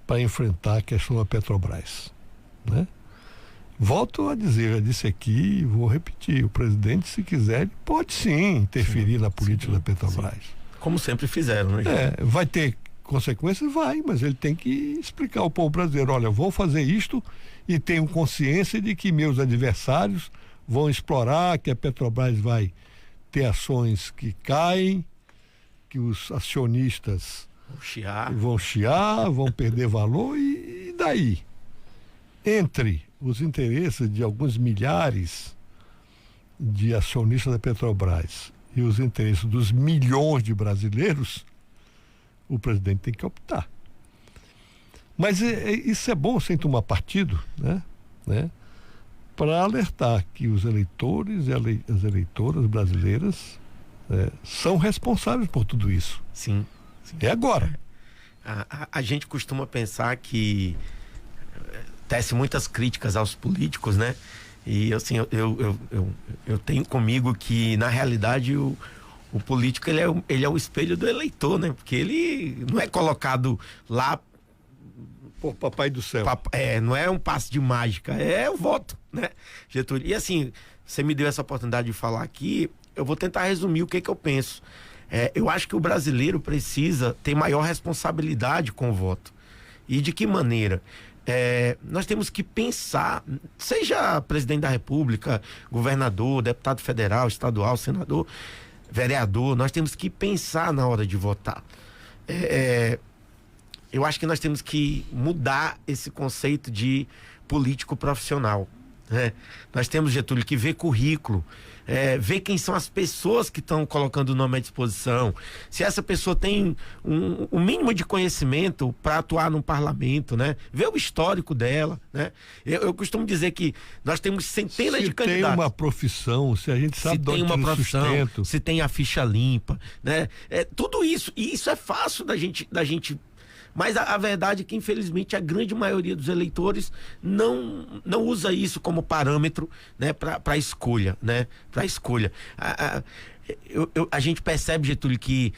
para enfrentar a questão da Petrobras, né? Volto a dizer, já disse aqui e vou repetir, o presidente, se quiser, ele pode sim interferir na política da Petrobras. Sim. Como sempre fizeram, né? Vai ter consequências? Vai, mas ele tem que explicar ao povo brasileiro, olha, eu vou fazer isto e tenho consciência de que meus adversários vão explorar, que a Petrobras vai ter ações que caem, que os acionistas vão chiar, vão perder valor e daí? Entre os interesses de alguns milhares de acionistas da Petrobras e os interesses dos milhões de brasileiros, o presidente tem que optar. Mas isso é bom sem tomar partido, né? Para alertar que os eleitores e as eleitoras brasileiras são responsáveis por tudo isso. Sim. É agora. A gente costuma pensar que tece muitas críticas aos políticos, né? E assim, eu tenho comigo que, na realidade, o político ele é o espelho do eleitor, né? Porque ele não é colocado lá por papai do céu. Não é um passe de mágica, é o voto, né, Getúlio? E assim, você me deu essa oportunidade de falar aqui, eu vou tentar resumir o que eu penso. Eu acho que o brasileiro precisa ter maior responsabilidade com o voto. E de que maneira? Nós temos que pensar, seja presidente da República, governador, deputado federal, estadual, senador, vereador, nós temos que pensar na hora de votar. Eu acho que nós temos que mudar esse conceito de político profissional, né? Nós temos, Getúlio, que ver currículo, ver quem são as pessoas que estão colocando o nome à disposição, se essa pessoa tem um mínimo de conhecimento para atuar no parlamento, né? Ver o histórico dela, né? Eu costumo dizer que nós temos centenas de candidatos. Se tem uma profissão, se a gente sabe de onde tem sustento, se tem a ficha limpa, né? Tudo isso, e isso é fácil da gente. Mas a verdade é que, infelizmente, a grande maioria dos eleitores não usa isso como parâmetro, né, para escolha, né? Para escolha. A gente percebe, Getúlio, que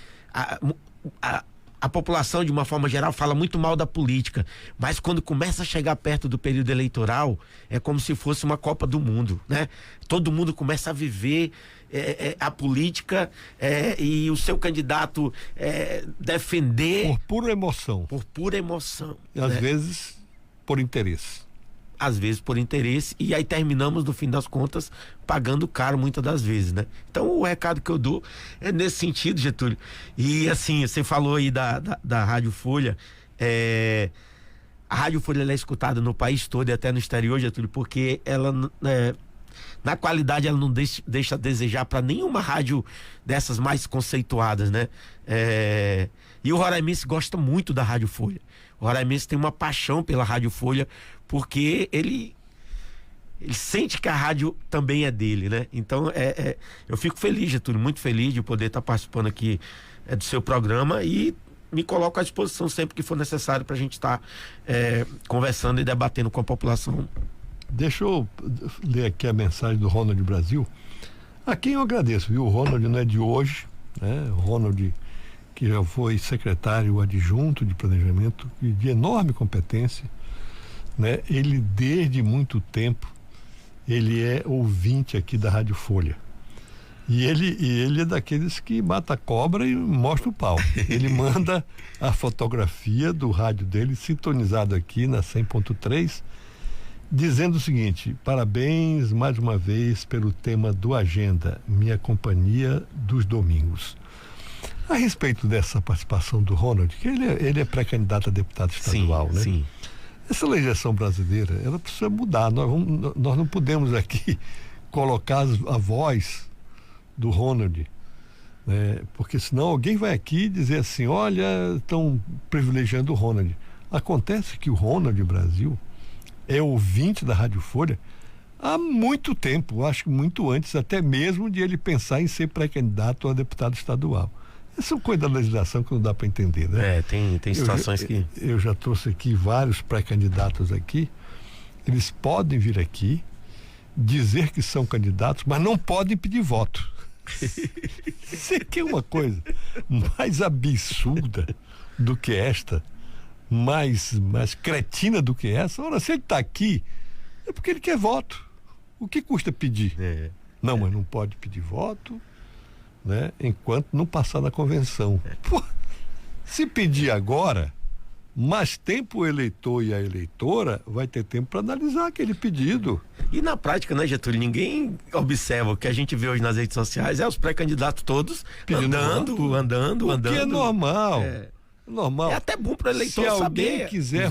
a população, de uma forma geral, fala muito mal da política, mas quando começa a chegar perto do período eleitoral, é como se fosse uma Copa do Mundo, né? Todo mundo começa a viver a política e o seu candidato defender... Por pura emoção. Por pura emoção. E às vezes por interesse. Às vezes por interesse, e aí terminamos, no fim das contas, pagando caro muitas das vezes, né? Então o recado que eu dou é nesse sentido, Getúlio. E assim, você falou aí da Rádio Folha, a Rádio Folha ela é escutada no país todo e até no exterior, Getúlio, porque ela... na qualidade ela não deixa a desejar para nenhuma rádio dessas mais conceituadas, né? E o roraimense gosta muito da Rádio Folha. O roraimense tem uma paixão pela Rádio Folha, porque ele sente que a rádio também é dele, né? Então eu fico feliz, Getúlio, muito feliz de poder estar participando aqui do seu programa e me coloco à disposição sempre que for necessário para a gente estar conversando e debatendo com a população. Deixa eu ler aqui a mensagem do Ronald Brasil, a quem eu agradeço, viu? O Ronald não é de hoje, né? O Ronald, que já foi secretário adjunto de planejamento e de enorme competência, né? Ele, desde muito tempo, ele é ouvinte aqui da Rádio Folha. E ele é daqueles que mata a cobra e mostra o pau. Ele manda a fotografia do rádio dele, sintonizado aqui na 100.3, dizendo o seguinte: parabéns mais uma vez pelo tema do Agenda, minha companhia dos domingos. A respeito dessa participação do Ronald, que ele é pré-candidato a deputado estadual, sim, né? Sim. Essa legislação brasileira, ela precisa mudar. Nós não podemos aqui colocar a voz do Ronald, né? Porque senão alguém vai aqui dizer assim: olha, estão privilegiando o Ronald. Acontece que o Ronald Brasil é ouvinte da Rádio Folha há muito tempo, acho que muito antes até mesmo de ele pensar em ser pré-candidato a deputado estadual. Essa é uma coisa da legislação que não dá para entender, né? Tem situações que... Eu já trouxe aqui vários pré-candidatos aqui. Eles podem vir aqui dizer que são candidatos, mas não podem pedir voto. Você quer uma coisa mais absurda do que esta, mais cretina do que essa? Ora, se ele está aqui, é porque ele quer voto. O que custa pedir? Não, mas não pode pedir voto, né, enquanto não passar na convenção. Pô, se pedir agora, mais tempo o eleitor e a eleitora vai ter tempo para analisar aquele pedido. E na prática, né, Getúlio, ninguém observa. O que a gente vê hoje nas redes sociais é os pré-candidatos todos andando. O que é normal. Normal. É até bom para o eleitor saber. Se saber. alguém quiser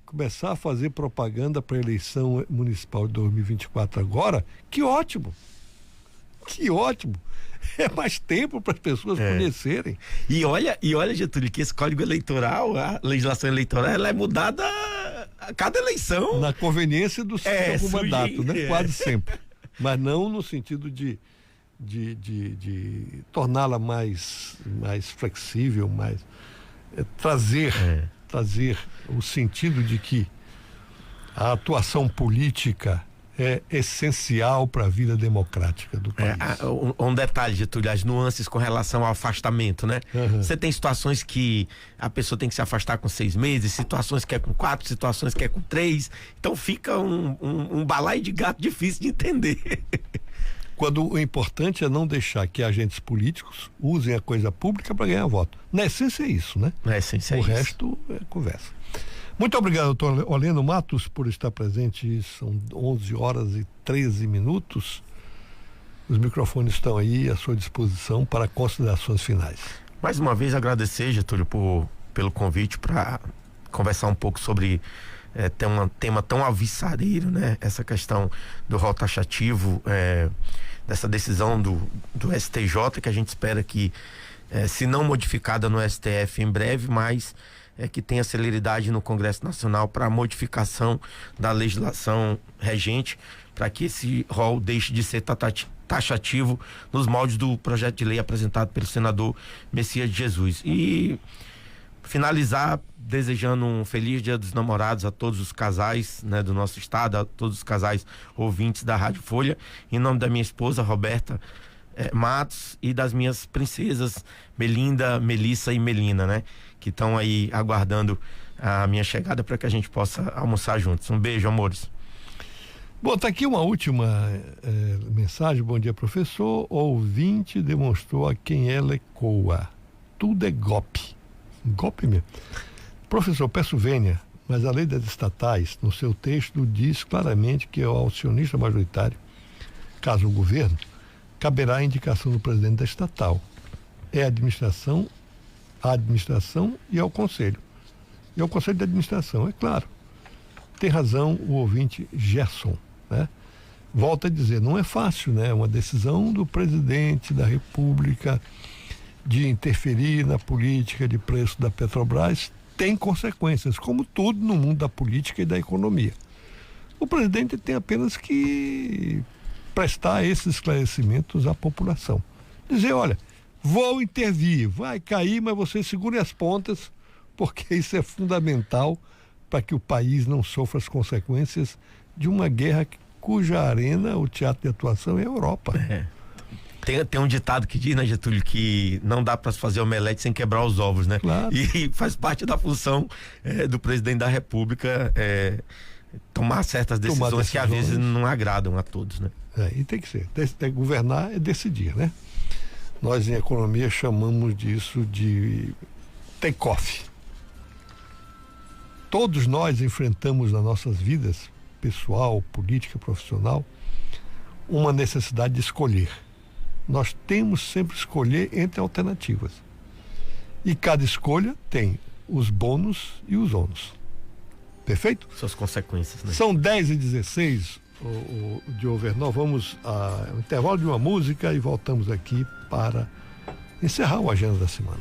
começar a fazer propaganda para a eleição municipal de 2024 agora, que ótimo. Que ótimo. É mais tempo para as pessoas conhecerem. E olha, Getúlio, que esse código eleitoral, a legislação eleitoral, ela é mudada a cada eleição. Na conveniência do seu mandato, né? Quase sempre. Mas não no sentido de torná-la mais flexível, trazer o sentido de que a atuação política é essencial para a vida democrática do país. Um detalhe, Getúlio, as nuances com relação ao afastamento, né? Você tem situações que a pessoa tem que se afastar com 6 meses, situações que é com 4, situações que é com 3. Então fica um balaio de gato difícil de entender. Quando o importante é não deixar que agentes políticos usem a coisa pública para ganhar voto. Na essência é isso, né? Na essência é isso. O resto é conversa. Muito obrigado, doutor Oleno Matos, por estar presente. São 11h13. Os microfones estão aí à sua disposição para considerações finais. Mais uma vez agradecer, Getúlio, pelo convite para conversar um pouco sobre um tema tão alvissareiro, né? Essa questão do rol taxativo, dessa decisão do STJ, que a gente espera que, se não modificada no STF em breve, mas que tenha celeridade no Congresso Nacional para a modificação da legislação regente, para que esse rol deixe de ser taxativo nos moldes do projeto de lei apresentado pelo senador Messias de Jesus. E finalizar desejando um feliz Dia dos Namorados a todos os casais, né, do nosso estado, a todos os casais ouvintes da Rádio Folha, em nome da minha esposa Roberta Matos e das minhas princesas Melinda, Melissa e Melina, né, que estão aí aguardando a minha chegada para que a gente possa almoçar juntos. Um beijo, amores. Bom, tá aqui uma última mensagem. Bom dia, professor. Ouvinte demonstrou a quem ela ecoa. Tudo é golpe. Golpe mesmo. Professor, peço vênia, mas a lei das estatais, no seu texto, diz claramente que ao acionista majoritário, caso o governo, caberá a indicação do presidente da estatal. É a administração e ao conselho. E ao conselho de administração, é claro. Tem razão o ouvinte Gerson, né? Volto a dizer, não é fácil, né? Uma decisão do presidente da República de interferir na política de preço da Petrobras tem consequências, como tudo no mundo da política e da economia. O presidente tem apenas que prestar esses esclarecimentos à população. Dizer, olha, vou intervir, vai cair, mas vocês segurem as pontas, porque isso é fundamental para que o país não sofra as consequências de uma guerra cuja arena, o teatro de atuação é a Europa. Tem um ditado que diz, né, Getúlio, que não dá para fazer omelete sem quebrar os ovos, né? Claro. E faz parte da função do presidente da República tomar certas decisões que às vezes não agradam a todos, né? E tem que ser. Governar é decidir, né? Nós em economia chamamos disso de take-off. Todos nós enfrentamos nas nossas vidas, pessoal, política, profissional, uma necessidade de escolher. Nós temos sempre que escolher entre alternativas. E cada escolha tem os bônus e os ônus. Perfeito? Suas consequências, né? São 10h16, Diover. Nós vamos ao intervalo de uma música e voltamos aqui para encerrar o Agenda da Semana.